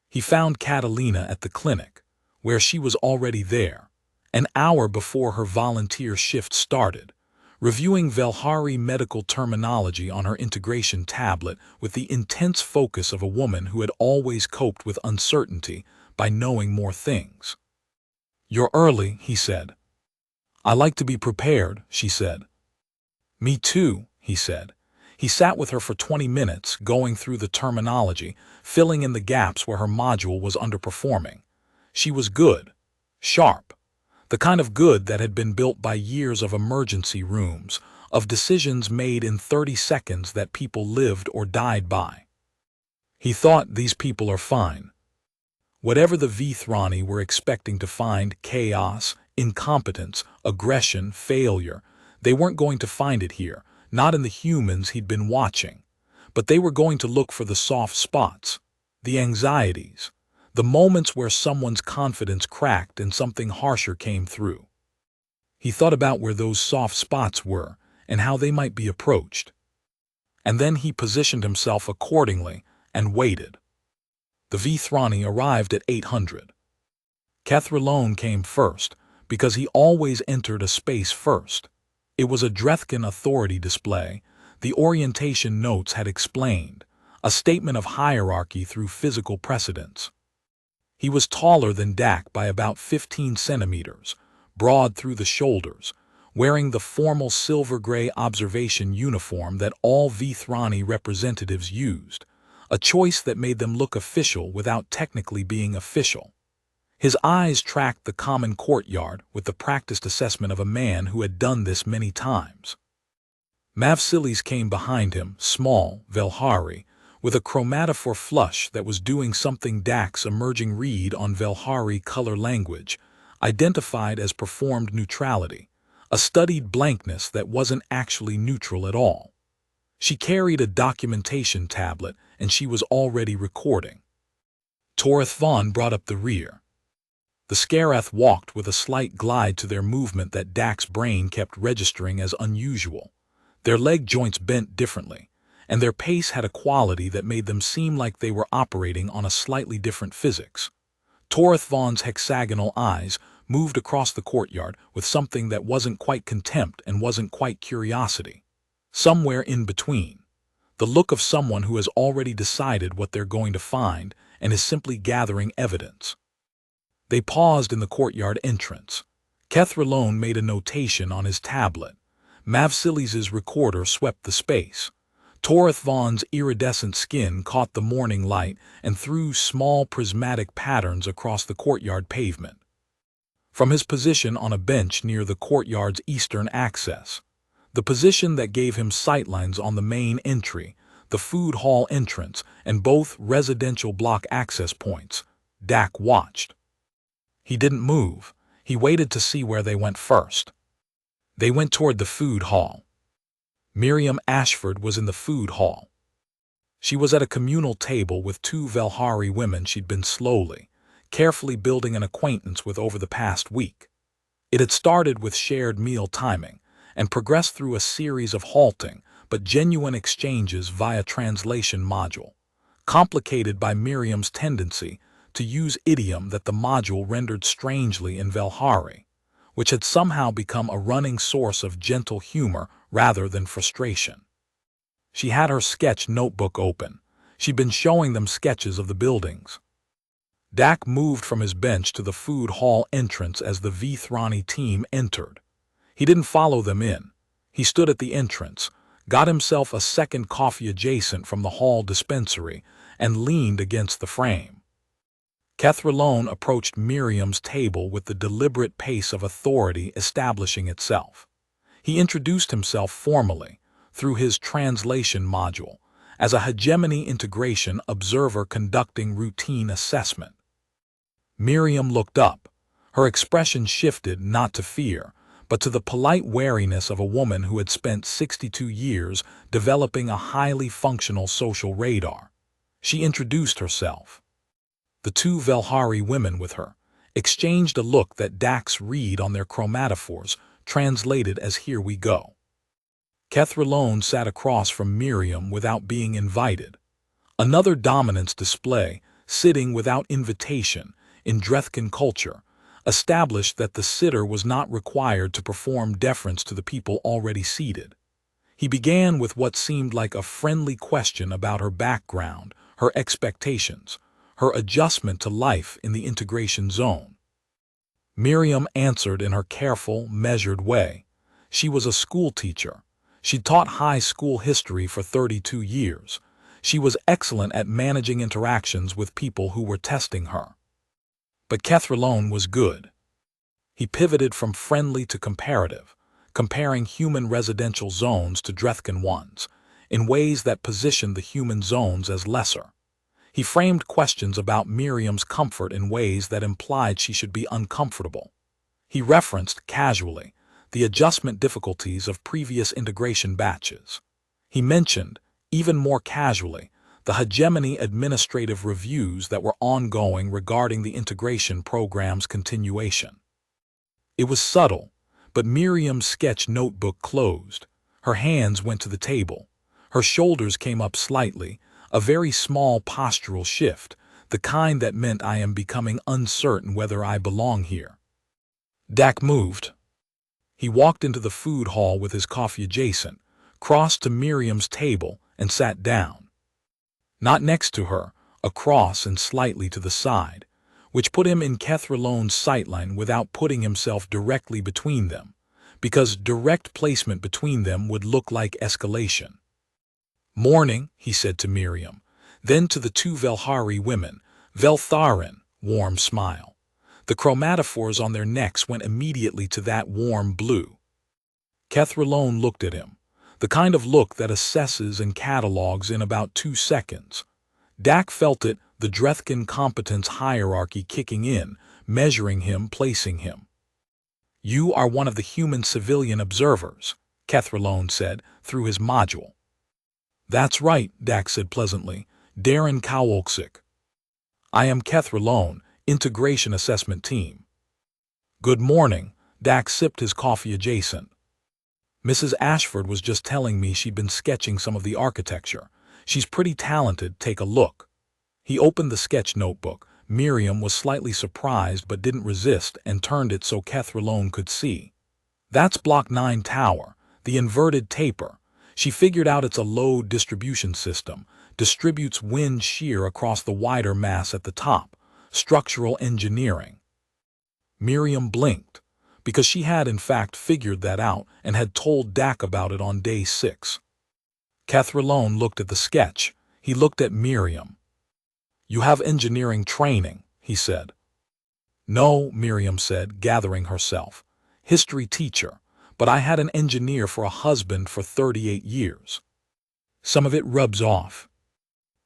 He found Catalina at the clinic, where she was already there, an hour before her volunteer shift started, reviewing Velhari medical terminology on her integration tablet with the intense focus of a woman who had always coped with uncertainty by knowing more things. "You're early," he said. "I like to be prepared," she said. "Me too," he said. He sat with her for 20 minutes, going through the terminology, filling in the gaps where her module was underperforming. She was good, sharp. The kind of good that had been built by years of emergency rooms, of decisions made in 30 seconds that people lived or died by. He thought, these people are fine. Whatever the Vethrani were expecting to find, chaos, incompetence, aggression, failure, they weren't going to find it here, not in the humans he'd been watching. But they were going to look for the soft spots, the anxieties, the moments where someone's confidence cracked and something harsher came through. He thought about where those soft spots were and how they might be approached. And then he positioned himself accordingly and waited. The Vethrani arrived at 800. Kethralone came first, because he always entered a space first. It was a Drethkin authority display, the orientation notes had explained, a statement of hierarchy through physical precedence. He was taller than Dak by about 15 centimeters, broad through the shoulders, wearing the formal silver-gray observation uniform that all Vethrani representatives used, a choice that made them look official without technically being official. His eyes tracked the common courtyard with the practiced assessment of a man who had done this many times. Mavsilis came behind him, small, Velhari, with a chromatophore flush that was doing something Dak's emerging read on Velhari color language, identified as performed neutrality, a studied blankness that wasn't actually neutral at all. She carried a documentation tablet and she was already recording. Torith Vaughn brought up the rear. The Skarath walked with a slight glide to their movement that Dak's brain kept registering as unusual. Their leg joints bent differently, and their pace had a quality that made them seem like they were operating on a slightly different physics. Torith Vaughn's hexagonal eyes moved across the courtyard with something that wasn't quite contempt and wasn't quite curiosity. Somewhere in between. The look of someone who has already decided what they're going to find and is simply gathering evidence. They paused in the courtyard entrance. Kethralone made a notation on his tablet. Mavsilis's recorder swept the space. Torith Vaughn's iridescent skin caught the morning light and threw small prismatic patterns across the courtyard pavement. From his position on a bench near the courtyard's eastern access, the position that gave him sightlines on the main entry, the food hall entrance, and both residential block access points, Dak watched. He didn't move. He waited to see where they went first. They went toward the food hall. Miriam Ashford was in the food hall. She was at a communal table with two Velhari women she'd been carefully building an acquaintance with over the past week. It had started with shared meal timing and progressed through a series of halting but genuine exchanges via translation module, complicated by Miriam's tendency to use idiom that the module rendered strangely in Velhari, which had somehow become a running source of gentle humor rather than frustration. She had her sketch notebook open. She'd been showing them sketches of the buildings. Dak moved from his bench to the food hall entrance as the Vithrani team entered. He didn't follow them in. He stood at the entrance, got himself a second coffee adjacent from the hall dispensary, and leaned against the frame. Kethralone approached Miriam's table with the deliberate pace of authority establishing itself. He introduced himself formally, through his translation module, as a hegemony integration observer conducting routine assessment. Miriam looked up. Her expression shifted not to fear, but to the polite wariness of a woman who had spent 62 years developing a highly functional social radar. She introduced herself. The two Velhari women with her exchanged a look that Dak's read on their chromatophores translated as "here we go." Kethralone sat across from Miriam without being invited. Another dominance display, sitting without invitation, in Drethkin culture, established that the sitter was not required to perform deference to the people already seated. He began with what seemed like a friendly question about her background, her expectations, her adjustment to life in the integration zone. Miriam answered in her careful, measured way. She was a school teacher. She'd taught high school history for 32 years. She was excellent at managing interactions with people who were testing her. But Kethralone was good. He pivoted from friendly to comparative, comparing human residential zones to Drethkin ones, in ways that positioned the human zones as lesser. He framed questions about Miriam's comfort in ways that implied she should be uncomfortable. He referenced, casually, the adjustment difficulties of previous integration batches. He mentioned, even more casually, the hegemony administrative reviews that were ongoing regarding the integration program's continuation. It was subtle, but Miriam's sketch notebook closed. Her hands went to the table. Her shoulders came up slightly, a very small postural shift, the kind that meant I am becoming uncertain whether I belong here. Dak moved. He walked into the food hall with his coffee adjacent, crossed to Miriam's table, and sat down. Not next to her, across and slightly to the side, which put him in Kethralone's sightline without putting himself directly between them, because direct placement between them would look like escalation. "Morning," he said to Miriam, then to the two Velhari women, "Veltharin," warm smile. The chromatophores on their necks went immediately to that warm blue. Kethralone looked at him, the kind of look that assesses and catalogs in about 2 seconds. Dak felt it, the Drethkin competence hierarchy kicking in, measuring him, placing him. "You are one of the human civilian observers," Kethralone said, through his module. "That's right," Dak said pleasantly, "Darren Kowalczyk. I am Kethralone, Integration Assessment Team." "Good morning," Dak sipped his coffee adjacent. "Mrs. Ashford was just telling me she'd been sketching some of the architecture. She's pretty talented, take a look." He opened the sketch notebook. Miriam was slightly surprised but didn't resist and turned it so Kethralone could see. "That's Block 9 Tower, the inverted taper. She figured out it's a load distribution system, distributes wind shear across the wider mass at the top. Structural engineering." Miriam blinked. because she had in fact figured that out and had told Dak about it on day 6. Catherine looked at the sketch. He looked at Miriam. "You have engineering training," he said. "No," Miriam said, gathering herself. "History teacher, but I had an engineer for a husband for 38 years. Some of it rubs off."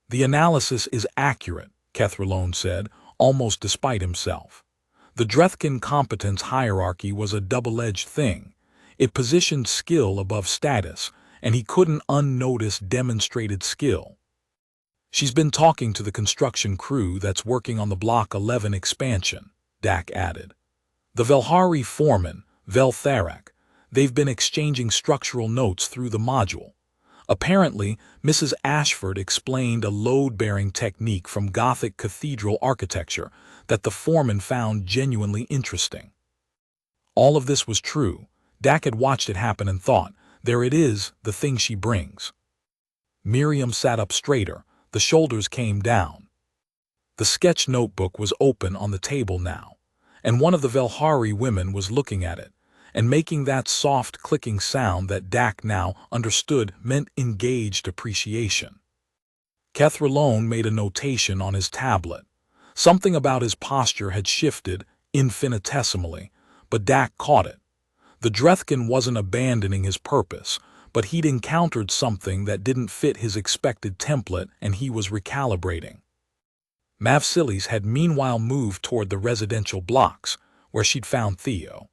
"The analysis is accurate," Catherine said, almost despite himself. The Drethkin competence hierarchy was a double-edged thing. It positioned skill above status, and he couldn't unnotice demonstrated skill. "She's been talking to the construction crew that's working on the Block 11 expansion," Dak added. "The Velhari foreman, Veltharak, they've been exchanging structural notes through the module. Apparently, Mrs. Ashford explained a load-bearing technique from Gothic cathedral architecture that the foreman found genuinely interesting." All of this was true. Dak had watched it happen and thought, there it is, the thing she brings. Miriam sat up straighter. The shoulders came down. The sketch notebook was open on the table now, and one of the Velhari women was looking at it, and making that soft clicking sound that Dak now understood meant engaged appreciation. Catherine made a notation on his tablet. Something about his posture had shifted infinitesimally, but Dak caught it. The Drethkin wasn't abandoning his purpose, but he'd encountered something that didn't fit his expected template and he was recalibrating. Mavsilis had meanwhile moved toward the residential blocks, where she'd found Theo.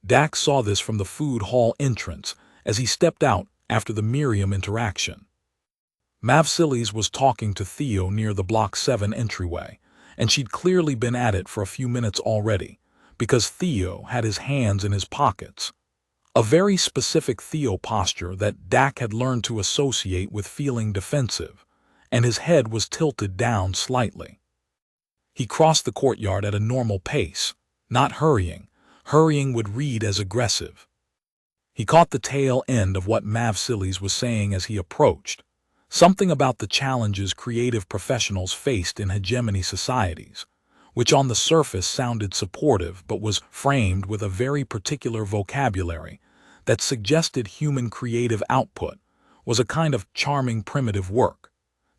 Dak saw this from the food hall entrance as he stepped out after the Miriam interaction. Mavsilis was talking to Theo near the Block 7 entryway, and she'd clearly been at it for a few minutes already, because Theo had his hands in his pockets. A very specific Theo posture that Dak had learned to associate with feeling defensive, and his head was tilted down slightly. He crossed the courtyard at a normal pace, not hurrying. Hurrying would read as aggressive. He caught the tail end of what Mavsilis was saying as he approached, something about the challenges creative professionals faced in hegemony societies, which on the surface sounded supportive but was framed with a very particular vocabulary that suggested human creative output was a kind of charming primitive work,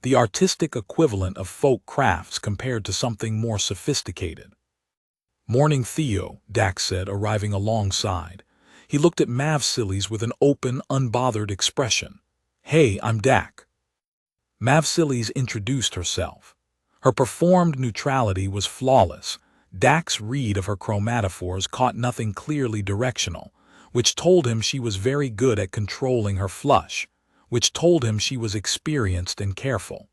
the artistic equivalent of folk crafts compared to something more sophisticated. "Morning, Theo," Dak said, arriving alongside. He looked at Mavsilis with an open, unbothered expression. "Hey, I'm Dak." Mavsilis introduced herself. Her performed neutrality was flawless. Dak's read of her chromatophores caught nothing clearly directional, which told him she was very good at controlling her flush, which told him she was experienced and careful.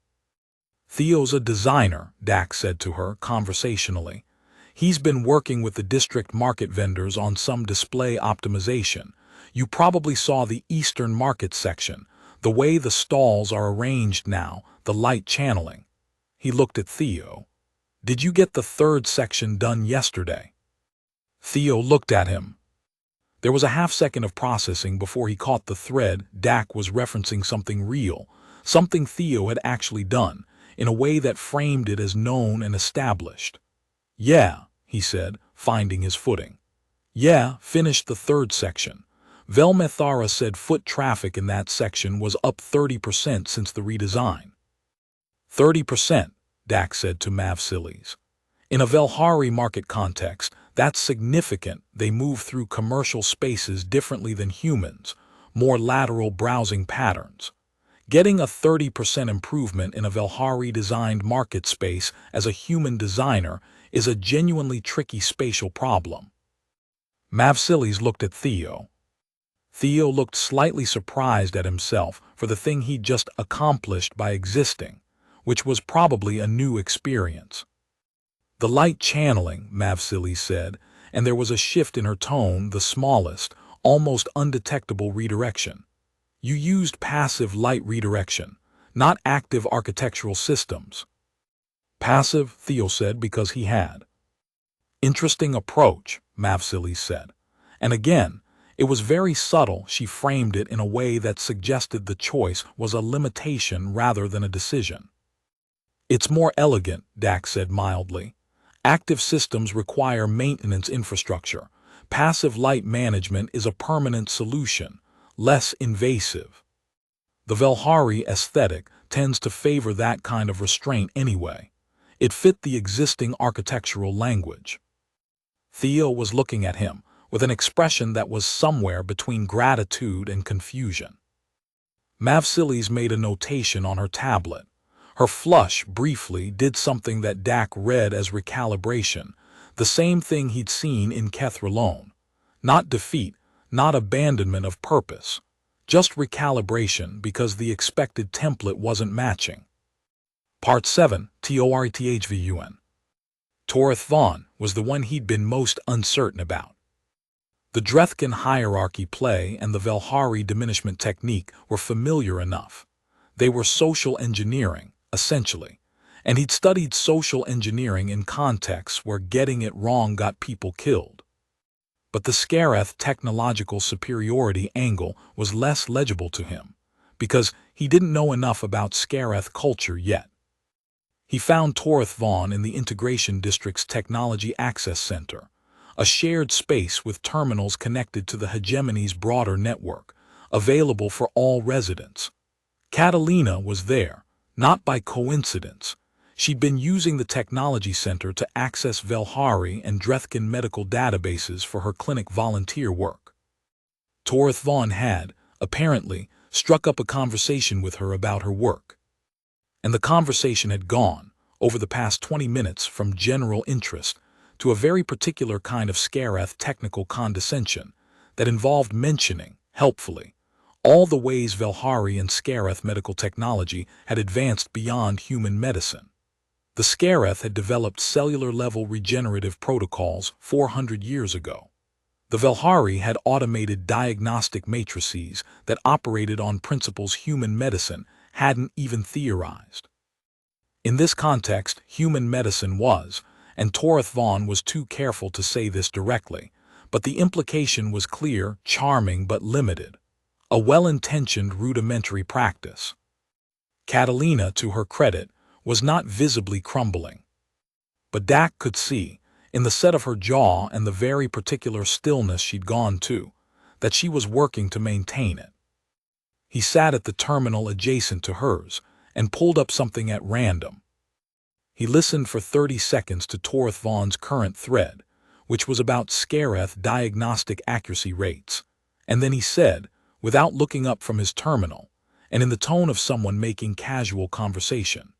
"Theo's a designer," Dak said to her conversationally. "He's been working with the district market vendors on some display optimization. You probably saw the Eastern Market section, the way the stalls are arranged now, the light channeling." He looked at Theo. "Did you get the third section done yesterday?" Theo looked at him. There was a half-second of processing before he caught the thread. Dak was referencing something real, something Theo had actually done, in a way that framed it as known and established. "Yeah," he said, finding his footing. "Yeah, finished the third section. Velmethara said foot traffic in that section was up 30% since the redesign." 30%, Dak said to Mavsilis. "In a Velhari market context, that's significant. They move through commercial spaces differently than humans, more lateral browsing patterns. Getting a 30% improvement in a Velhari-designed market space as a human designer is a genuinely tricky spatial problem." Mavsilis looked at Theo. Theo looked slightly surprised at himself for the thing he'd just accomplished by existing, which was probably a new experience. "The light channeling," Mavsilis said, and there was a shift in her tone, the smallest, almost undetectable redirection. "You used passive light redirection, not active architectural systems." "Passive," Theo said, because he had. "Interesting approach," Mavsilis said. And again, it was very subtle. She framed it in a way that suggested the choice was a limitation rather than a decision. "It's more elegant," Dak said mildly. "Active systems require maintenance infrastructure. Passive light management is a permanent solution, less invasive. The Velhari aesthetic tends to favor that kind of restraint anyway. It fit the existing architectural language. Theo was looking at him with an expression that was somewhere between gratitude and confusion. Mavsilis made a notation on her tablet. Her flush briefly did something that Dak read as recalibration, the same thing he'd seen in Kethralone. Not defeat, not abandonment of purpose, just recalibration because the expected template wasn't matching. Part 7, TORTHVUN. Torith Vaughn was the one he'd been most uncertain about. The Drethkin hierarchy play and the Velhari diminishment technique were familiar enough. They were social engineering, essentially, and he'd studied social engineering in contexts where getting it wrong got people killed. But the Scareth technological superiority angle was less legible to him, because he didn't know enough about Scareth culture yet. He found Torith Vaughn in the Integration District's Technology Access Center, a shared space with terminals connected to the hegemony's broader network, available for all residents. Catalina was there, not by coincidence. She'd been using the Technology Center to access Velhari and Drethkin medical databases for her clinic volunteer work. Torith Vaughn had, apparently, struck up a conversation with her about her work. And the conversation had gone, over the past 20 minutes, from general interest to a very particular kind of Scareth technical condescension that involved mentioning, helpfully, all the ways Velhari and Scareth medical technology had advanced beyond human medicine. The Scareth had developed cellular-level regenerative protocols 400 years ago. The Velhari had automated diagnostic matrices that operated on principles human medicine hadn't even theorized. In this context, human medicine was, and Torith Vaughn was too careful to say this directly, but the implication was clear, charming but limited. A well-intentioned rudimentary practice. Catalina, to her credit, was not visibly crumbling. But Dak could see, in the set of her jaw and the very particular stillness she'd gone to, that she was working to maintain it. He sat at the terminal adjacent to hers and pulled up something at random. He listened for 30 seconds to Torith Vaughn's current thread, which was about Scareth diagnostic accuracy rates, and then he said, without looking up from his terminal, and in the tone of someone making casual conversation,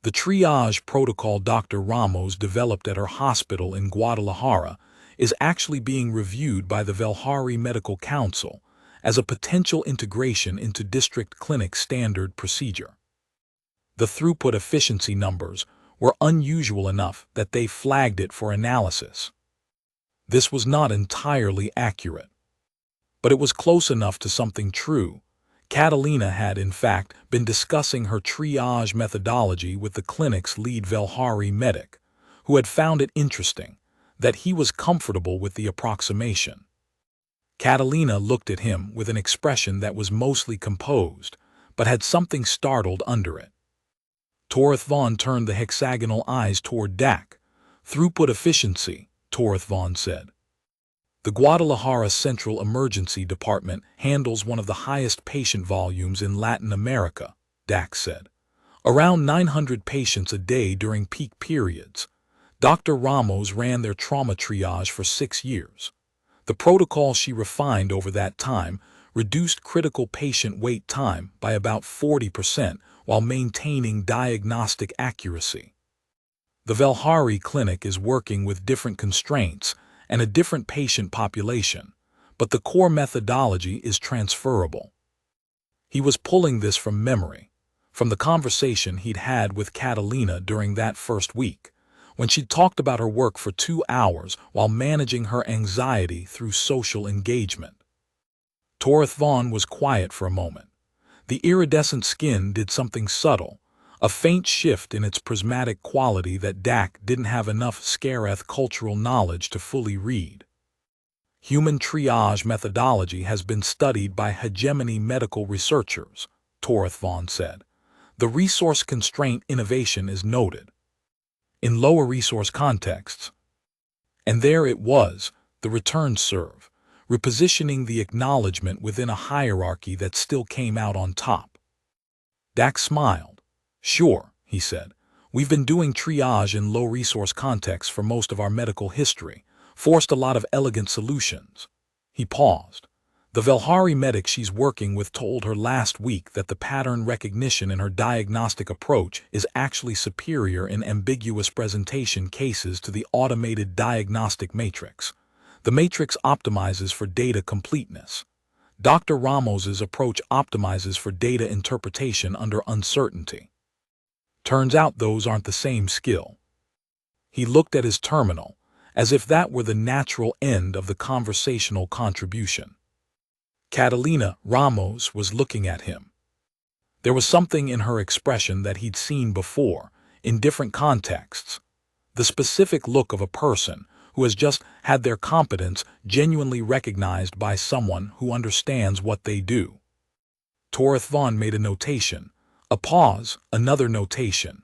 "The triage protocol Dr. Ramos developed at her hospital in Guadalajara is actually being reviewed by the Velhari Medical Council as a potential integration into district clinic standard procedure. The throughput efficiency numbers were unusual enough that they flagged it for analysis. This was not entirely accurate, but it was close enough to something true. Catalina had, in fact, been discussing her triage methodology with the clinic's lead Velhari medic, who had found it interesting that he was comfortable with the approximation. Catalina looked at him with an expression that was mostly composed, but had something startled under it. Torith Vaughn turned the hexagonal eyes toward Dak. "Throughput efficiency," Torith Vaughn said. "The Guadalajara Central Emergency Department handles one of the highest patient volumes in Latin America," Dak said. "Around 900 patients a day during peak periods. Dr. Ramos ran their trauma triage for 6 years. The protocol she refined over that time reduced critical patient wait time by about 40% while maintaining diagnostic accuracy. The Velhari clinic is working with different constraints and a different patient population, but the core methodology is transferable." He was pulling this from memory, from the conversation he'd had with Catalina during that first week, when she'd talked about her work for 2 hours while managing her anxiety through social engagement. Torith Vaughn was quiet for a moment. The iridescent skin did something subtle, a faint shift in its prismatic quality that Dak didn't have enough Scareth cultural knowledge to fully read. "Human triage methodology has been studied by hegemony medical researchers," Torith Vaughn said. "The resource constraint innovation is noted in lower resource contexts." And there it was, the return serve, repositioning the acknowledgement within a hierarchy that still came out on top. Dak smiled. "Sure," he said. "We've been doing triage in low-resource contexts for most of our medical history, forced a lot of elegant solutions." He paused. "The Velhari medic she's working with told her last week that the pattern recognition in her diagnostic approach is actually superior in ambiguous presentation cases to the automated diagnostic matrix. The matrix optimizes for data completeness. Dr. Ramos's approach optimizes for data interpretation under uncertainty. Turns out those aren't the same skill." He looked at his terminal, as if that were the natural end of the conversational contribution. Catalina Ramos was looking at him. There was something in her expression that he'd seen before, in different contexts. The specific look of a person who has just had their competence genuinely recognized by someone who understands what they do. Torith Vaughn made a notation. A pause, another notation.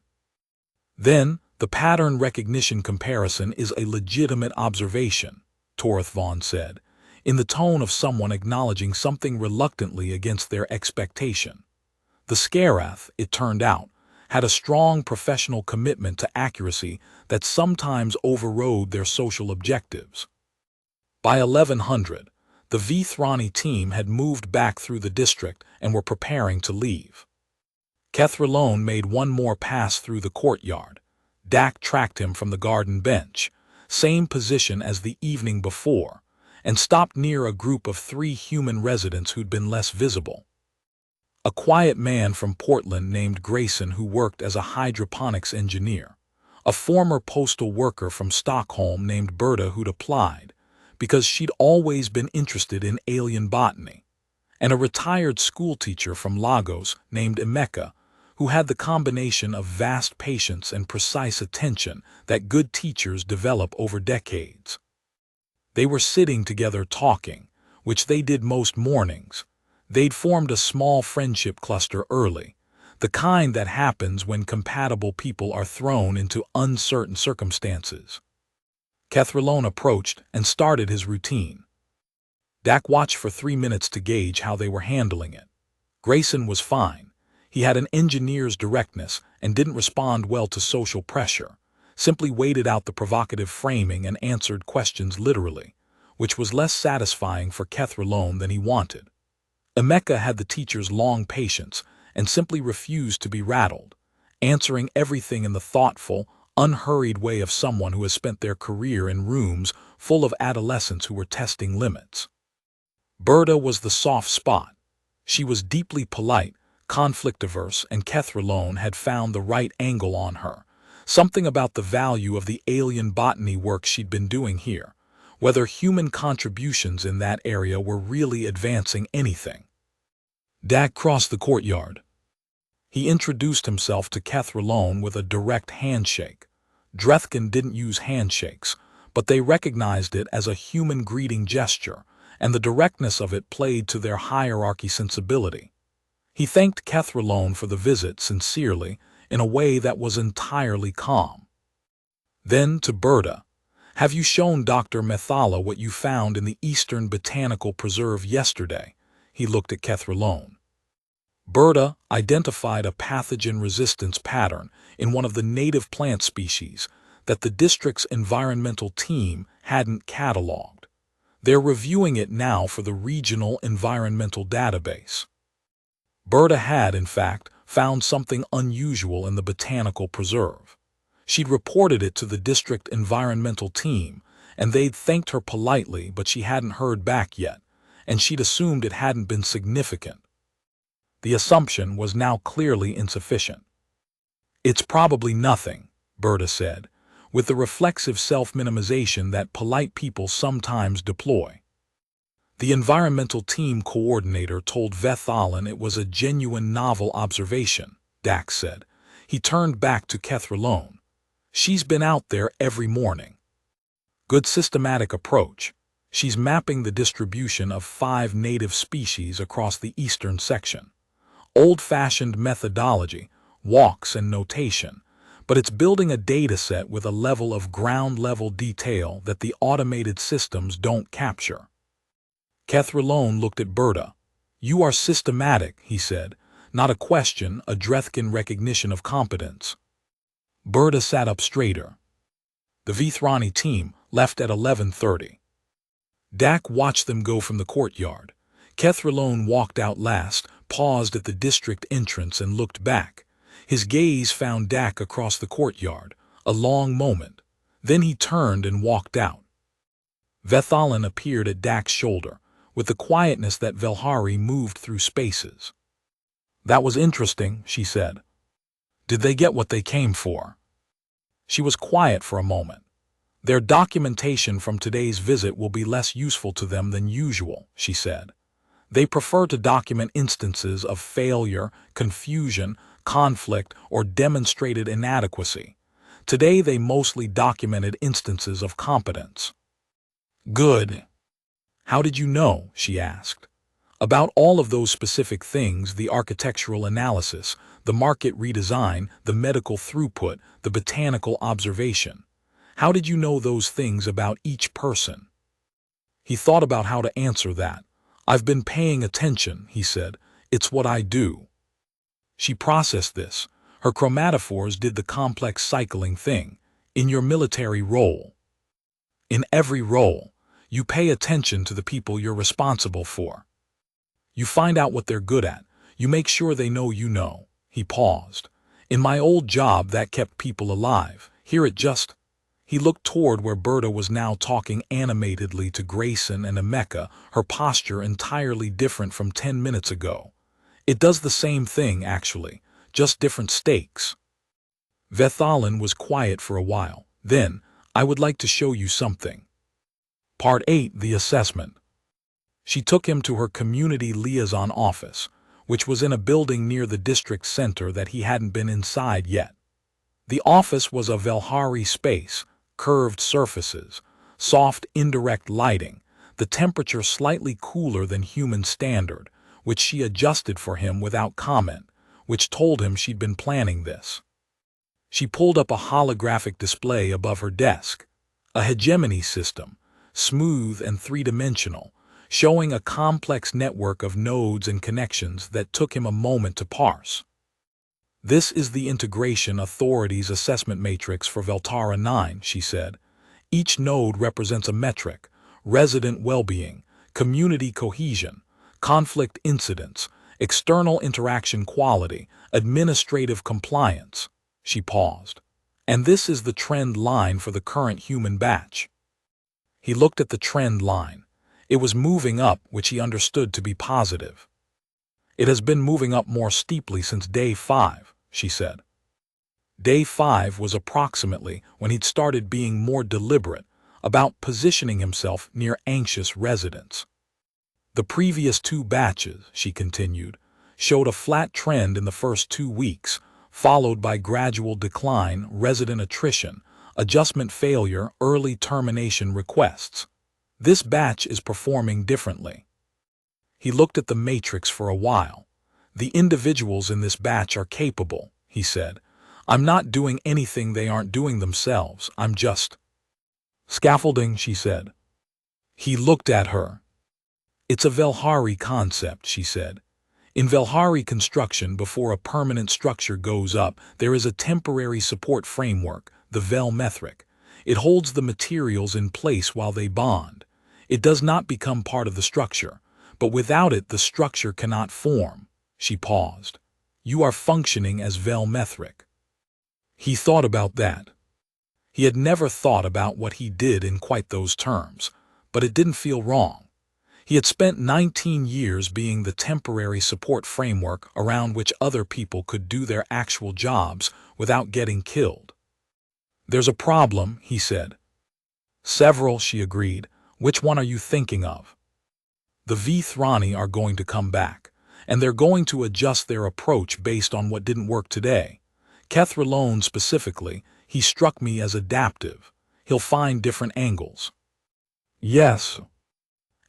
"Then, the pattern recognition comparison is a legitimate observation," Torith Vaughn said, in the tone of someone acknowledging something reluctantly against their expectation. The Scarath, it turned out, had a strong professional commitment to accuracy that sometimes overrode their social objectives. By 1100, the Vithrani team had moved back through the district and were preparing to leave. Kethralone made one more pass through the courtyard. Dak tracked him from the garden bench, same position as the evening before, and stopped near a group of 3 human residents who'd been less visible. A quiet man from Portland named Grayson who worked as a hydroponics engineer, a former postal worker from Stockholm named Berta who'd applied because she'd always been interested in alien botany, and a retired schoolteacher from Lagos named Emeka who had the combination of vast patience and precise attention that good teachers develop over decades. They were sitting together talking, which they did most mornings. They'd formed a small friendship cluster early, the kind that happens when compatible people are thrown into uncertain circumstances. Kethralone approached and started his routine. Dak watched for 3 minutes to gauge how they were handling it. Grayson was fine. He had an engineer's directness and didn't respond well to social pressure, simply waited out the provocative framing and answered questions literally, which was less satisfying for Kethralone than he wanted. Emeka had the teacher's long patience and simply refused to be rattled, answering everything in the thoughtful, unhurried way of someone who has spent their career in rooms full of adolescents who were testing limits. Berta was the soft spot. She was deeply polite, conflict-averse, and Kethralone had found the right angle on her, something about the value of the alien botany work she'd been doing here, whether human contributions in that area were really advancing anything. Dak crossed the courtyard. He introduced himself to Kethralone with a direct handshake. Drethkin didn't use handshakes, but they recognized it as a human greeting gesture, and the directness of it played to their hierarchy sensibility. He thanked Kethralone for the visit sincerely, in a way that was entirely calm. Then to Berta, "Have you shown Dr. Methala what you found in the Eastern Botanical Preserve yesterday?" He looked at Kethralone. Berta identified a pathogen resistance pattern in one of the native plant species that the district's environmental team hadn't cataloged. They're reviewing it now for the regional environmental database. Berta had, in fact, found something unusual in the botanical preserve. She'd reported it to the district environmental team, and they'd thanked her politely, but she hadn't heard back yet, and she'd assumed it hadn't been significant. The assumption was now clearly insufficient. "It's probably nothing," Berta said, with the reflexive self-minimization that polite people sometimes deploy. The environmental team coordinator told Vethalan it was a genuine novel observation, Dak said. He turned back to Kethralone. "She's been out there every morning. Good systematic approach. She's mapping the distribution of 5 native species across the eastern section. Old-fashioned methodology, walks and notation, but it's building a dataset with a level of ground-level detail that the automated systems don't capture. Kethralone looked at Berta. "You are systematic," he said. "Not a question, a Drethkin recognition of competence." Berta sat up straighter. The Vithrani team left at 11:30. Dak watched them go from the courtyard. Kethralone walked out last, paused at the district entrance and looked back. His gaze found Dak across the courtyard, a long moment. Then he turned and walked out. Vethalan appeared at Dak's shoulder, with the quietness that Velhari moved through spaces. "That was interesting," she said. "Did they get what they came for?" She was quiet for a moment. "Their documentation from today's visit will be less useful to them than usual," she said. "They prefer to document instances of failure, confusion, conflict, or demonstrated inadequacy. Today they mostly documented instances of competence." "Good. How did you know?" she asked. "About all of those specific things, the architectural analysis, the market redesign, the medical throughput, the botanical observation. How did you know those things about each person?" He thought about how to answer that. "I've been paying attention," he said. "It's what I do." She processed this. Her chromatophores did the complex cycling thing. In your military role. In every role, you pay attention to the people you're responsible for. You find out what they're good at. You make sure they know you know. He paused. "In my old job, that kept people alive. Here it just—" He looked toward where Berta was now talking animatedly to Grayson and Emeka, her posture entirely different from 10 minutes ago. "It does the same thing, actually, just different stakes." Vethalan was quiet for a while. Then, "I would like to show you something." Part 8, the assessment. She took him to her community liaison office, which was in a building near the district center that he hadn't been inside yet. The office was a Velhari space, curved surfaces, soft indirect lighting, the temperature slightly cooler than human standard, which she adjusted for him without comment, which told him she'd been planning this. She pulled up a holographic display above her desk, a hegemony system, smooth and three-dimensional, showing a complex network of nodes and connections that took him a moment to parse. "This is the Integration Authority's assessment matrix for Veltara 9, she said. "Each node represents a metric: resident well-being, community cohesion, conflict incidence, external interaction quality, administrative compliance." She paused. "And this is the trend line for the current human batch." He looked at the trend line. It was moving up, which he understood to be positive. "It has been moving up more steeply since day 5, she said. Day 5 was approximately when he'd started being more deliberate about positioning himself near anxious residents. "The previous 2 batches," she continued, "showed a flat trend in the first 2 weeks, followed by gradual decline, resident attrition, adjustment failure, early termination requests. This batch is performing differently." He looked at the matrix for a while. "The individuals in this batch are capable," he said. "I'm not doing anything they aren't doing themselves. I'm just—" "Scaffolding," she said. He looked at her. "It's a Velhari concept," she said. "In Velhari construction, before a permanent structure goes up, there is a temporary support framework, the Vel metric. It holds the materials in place while they bond. It does not become part of the structure, but without it the structure cannot form." She paused. "You are functioning as Vel metric." He thought about that. He had never thought about what he did in quite those terms, but it didn't feel wrong. He had spent 19 years being the temporary support framework around which other people could do their actual jobs without getting killed. "There's a problem," he said. "Several," she agreed. "Which one are you thinking of?" "The Vithrani are going to come back, and they're going to adjust their approach based on what didn't work today. Kethralone specifically, he struck me as adaptive. He'll find different angles." "Yes.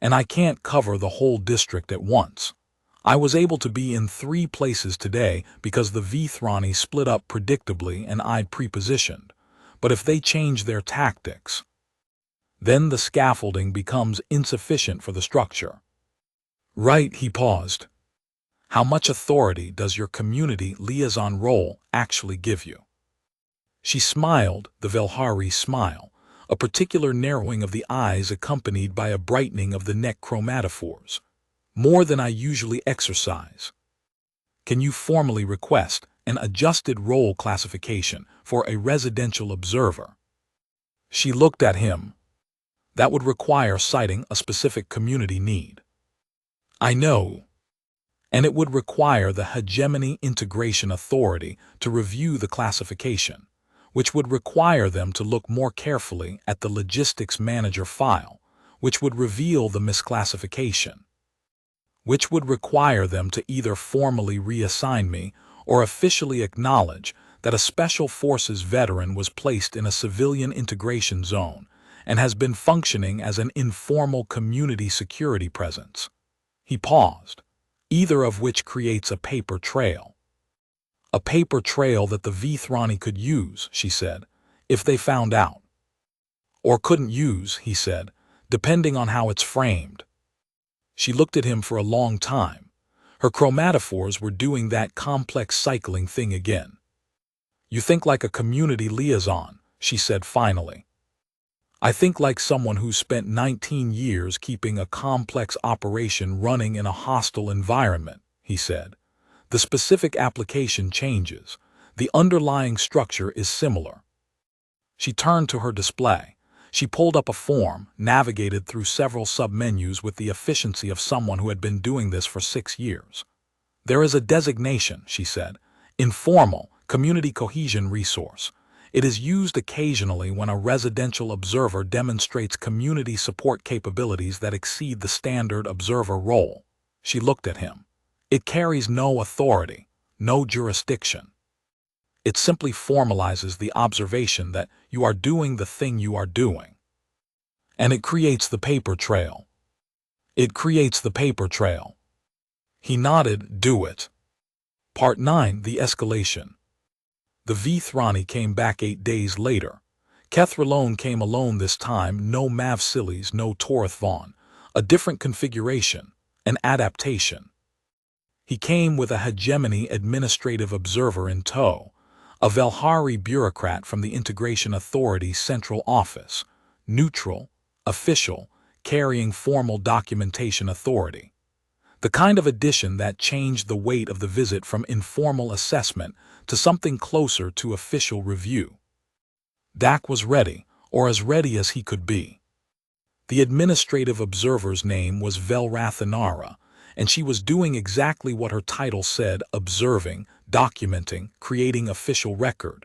And I can't cover the whole district at once. I was able to be in 3 places today because the Vithrani split up predictably and I'd prepositioned. But if they change their tactics, then the scaffolding becomes insufficient for the structure. Right, he paused. How much authority does your community liaison role actually give you? She smiled, the Velhari smile, a particular narrowing of the eyes accompanied by a brightening of the neck chromatophores. More than I usually exercise. Can you formally request an adjusted role classification for a residential observer? She looked at him. That would require citing a specific community need. I know. And it would require the Hegemony Integration Authority to review the classification, which would require them to look more carefully at the Logistics Manager file, which would reveal the misclassification, which would require them to either formally reassign me or officially acknowledge that a Special Forces veteran was placed in a civilian integration zone and has been functioning as an informal community security presence. He paused, either of which creates a paper trail. A paper trail that the Vithrani could use, she said, if they found out. Or couldn't use, he said, depending on how it's framed. She looked at him for a long time. Her chromatophores were doing that complex cycling thing again. You think like a community liaison, she said finally. I think like someone who's spent 19 years keeping a complex operation running in a hostile environment, he said. The specific application changes. The underlying structure is similar. She turned to her display. She pulled up a form, navigated through several submenus with the efficiency of someone who had been doing this for 6 years. There is a designation, she said, informal, community cohesion resource. It is used occasionally when a residential observer demonstrates community support capabilities that exceed the standard observer role. She looked at him. It carries no authority, no jurisdiction. It simply formalizes the observation that you are doing the thing you are doing. And it creates the paper trail. It creates the paper trail. He nodded, do it. Part 9, the escalation. The Vithrani came back 8 days later. Kethralone came alone this time, no Mavsilis, no Torith Vaughn. A different configuration, an adaptation. He came with a hegemony administrative observer in tow, a Velhari bureaucrat from the Integration Authority's central office, neutral, official, carrying formal documentation authority. The kind of addition that changed the weight of the visit from informal assessment to something closer to official review. Dak was ready, or as ready as he could be. The administrative observer's name was Velrathanara, and she was doing exactly what her title said, observing, documenting, creating official record.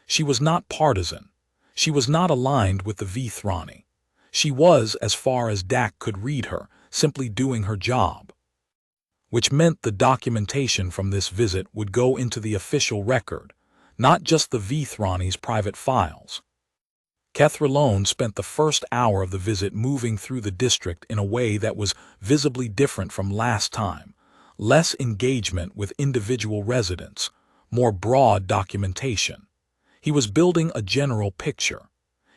She was not partisan. She was not aligned with the Vithrani. She was, as far as Dak could read her, simply doing her job. Which meant the documentation from this visit would go into the official record, not just the Vithrani's private files. Kethralone spent the first hour of the visit moving through the district in a way that was visibly different from last time, less engagement with individual residents, more broad documentation. He was building a general picture.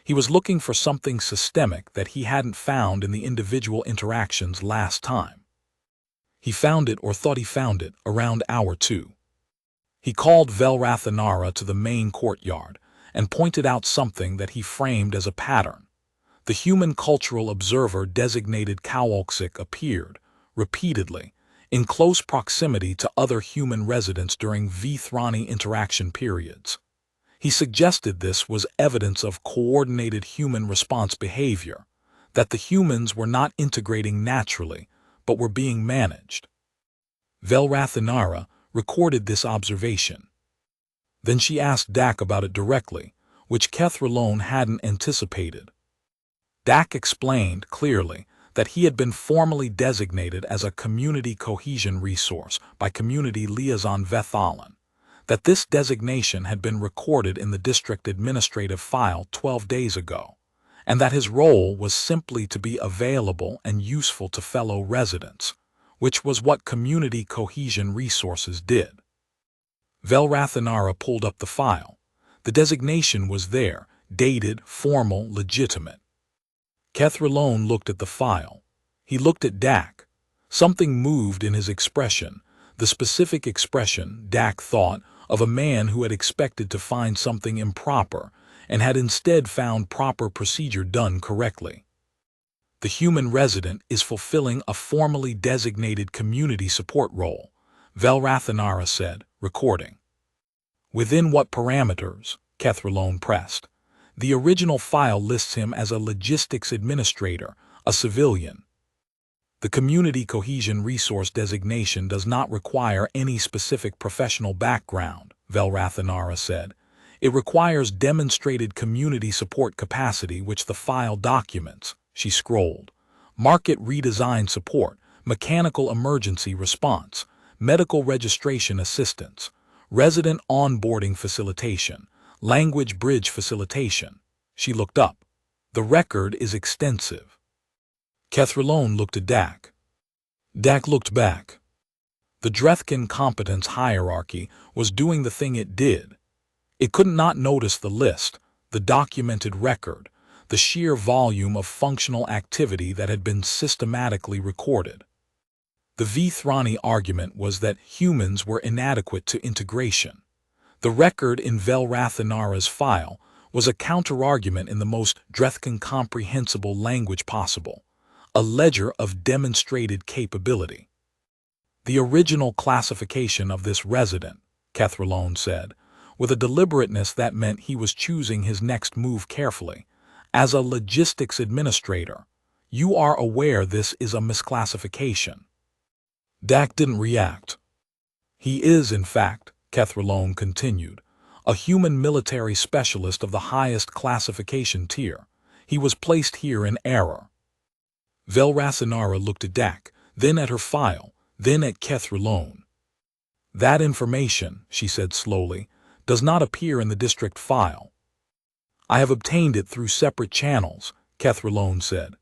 He was looking for something systemic that he hadn't found in the individual interactions last time. He found it, or thought he found it, around hour 2. He called Velrathanara to the main courtyard and pointed out something that he framed as a pattern. The human cultural observer designated Kowalczyk appeared, repeatedly, in close proximity to other human residents during Vithrani interaction periods. He suggested this was evidence of coordinated human response behavior, that the humans were not integrating naturally, but were being managed. Velrathanara recorded this observation. Then she asked Dak about it directly, which Kethralone hadn't anticipated. Dak explained clearly that he had been formally designated as a community cohesion resource by Community Liaison Vethalan, that this designation had been recorded in the district administrative file 12 days ago, and that his role was simply to be available and useful to fellow residents, which was what Community Cohesion Resources did. Velrathanara pulled up the file. The designation was there, dated, formal, legitimate. Kethralone looked at the file. He looked at Dak. Something moved in his expression, the specific expression, Dak thought, of a man who had expected to find something improper and had instead found proper procedure done correctly. The human resident is fulfilling a formally designated community support role, Velrathanara said, recording. Within what parameters? Kethralone pressed. The original file lists him as a logistics administrator, a civilian. The Community Cohesion Resource designation does not require any specific professional background, Velrathanara said. It requires demonstrated community support capacity which the file documents. She scrolled. Market redesign support, mechanical emergency response, medical registration assistance, resident onboarding facilitation, language bridge facilitation. She looked up. The record is extensive. Kethralone looked at Dak. Dak looked back. The Drethkin competence hierarchy was doing the thing it did. It couldn't not notice the list, the documented record, the sheer volume of functional activity that had been systematically recorded. The Vethrani argument was that humans were inadequate to integration. The record in Velrathanara's file was a counterargument in the most Drethkin comprehensible language possible, a ledger of demonstrated capability. The original classification of this resident, Kethralone said, with a deliberateness that meant he was choosing his next move carefully, as a logistics administrator. You are aware this is a misclassification. Dak didn't react. He is, in fact, Kethralone continued, a human military specialist of the highest classification tier. He was placed here in error. Velrathanara looked at Dak, then at her file, then at Kethralone. That information, she said slowly, does not appear in the district file. I have obtained it through separate channels, Kethralone said.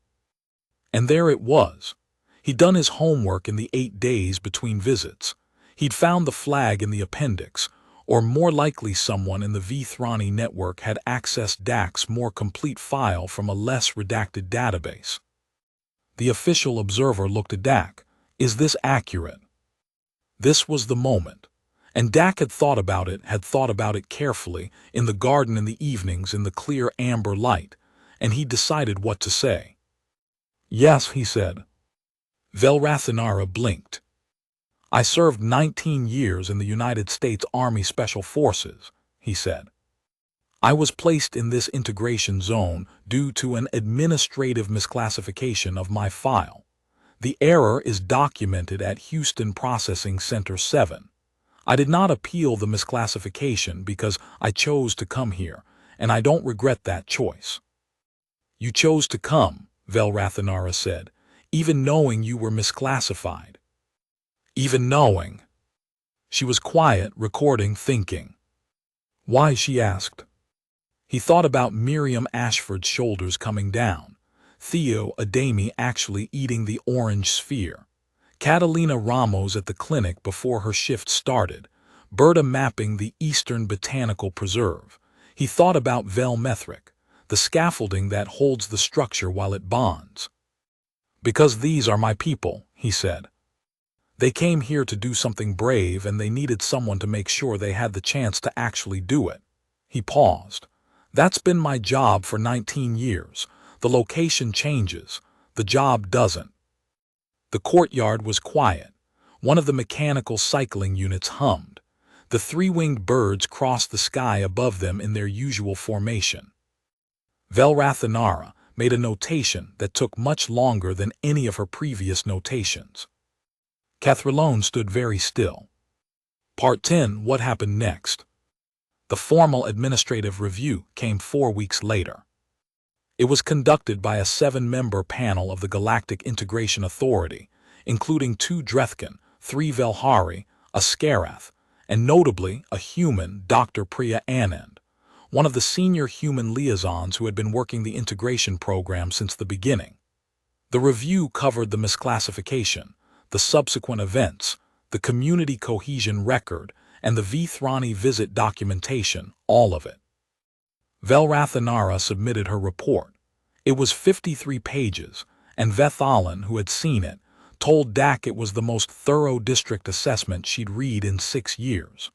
And there it was. He'd done his homework in the 8 days between visits. He'd found the flag in the appendix, or more likely someone in the Vethrani network had accessed Dak's more complete file from a less redacted database. The official observer looked at Dak. Is this accurate? This was the moment. And Dak had thought about it carefully, in the garden in the evenings in the clear amber light, and he decided what to say. Yes, he said. Velrathanara blinked. I served 19 years in the United States Army Special Forces, he said. I was placed in this integration zone due to an administrative misclassification of my file. The error is documented at Houston Processing Center 7. I did not appeal the misclassification because I chose to come here, and I don't regret that choice. You chose to come, Velrathanara said, even knowing you were misclassified. Even knowing. She was quiet, recording, thinking. Why, she asked. He thought about Miriam Ashford's shoulders coming down, Theo Adami actually eating the orange sphere, Catalina Ramos at the clinic before her shift started, Berta mapping the Eastern Botanical Preserve. He thought about Velmethric, the scaffolding that holds the structure while it bonds. Because these are my people, he said. They came here to do something brave and they needed someone to make sure they had the chance to actually do it. He paused. That's been my job for 19 years. The location changes. The job doesn't. The courtyard was quiet. One of the mechanical cycling units hummed. The three-winged birds crossed the sky above them in their usual formation. Velrathanara made a notation that took much longer than any of her previous notations. Kethralone stood very still. Part 10. What happened next? The formal administrative review came 4 weeks later. It was conducted by a 7-member panel of the Galactic Integration Authority, including 2 Drethkin, 3 Velhari, a Skarath, and notably a human, Dr. Priya Anand, one of the senior human liaisons who had been working the integration program since the beginning. The review covered the misclassification, the subsequent events, the community cohesion record, and the Vithrani visit documentation, all of it. Velrathanara submitted her report. It was 53 pages, and Vethalan, who had seen it, told Dak it was the most thorough district assessment she'd read in 6 years.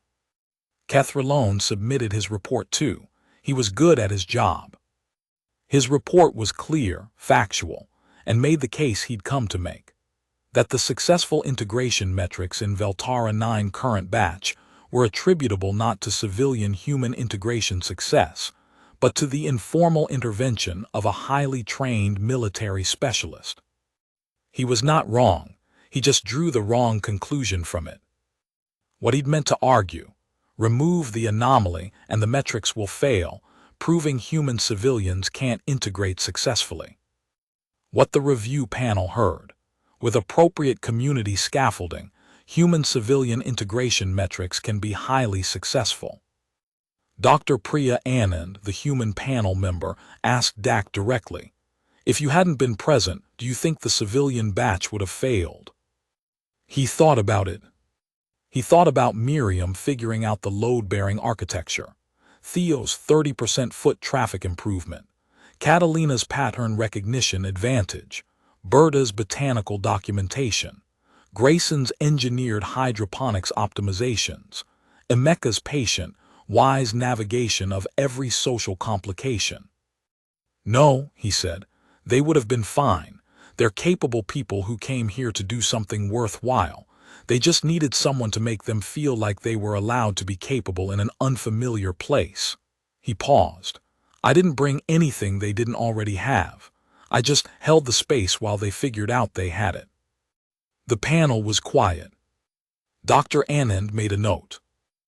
Kethralone submitted his report too. He was good at his job. His report was clear, factual, and made the case he'd come to make. That the successful integration metrics in Veltara 9 current batch were attributable not to civilian human integration success, but to the informal intervention of a highly trained military specialist. He was not wrong, he just drew the wrong conclusion from it. What he'd meant to argue: remove the anomaly and the metrics will fail, proving human civilians can't integrate successfully. What the review panel heard: with appropriate community scaffolding, human-civilian integration metrics can be highly successful. Dr. Priya Anand, the human panel member, asked Dak directly, "If you hadn't been present, do you think the civilian batch would have failed?" He thought about it. He thought about Miriam figuring out the load-bearing architecture, Theo's 30% foot traffic improvement, Catalina's pattern recognition advantage, Berta's botanical documentation, Grayson's engineered hydroponics optimizations, Emeka's patient, wise navigation of every social complication. "No," he said, "they would have been fine. They're capable people who came here to do something worthwhile. They just needed someone to make them feel like they were allowed to be capable in an unfamiliar place." He paused. "I didn't bring anything they didn't already have. I just held the space while they figured out they had it." The panel was quiet. Dr. Anand made a note.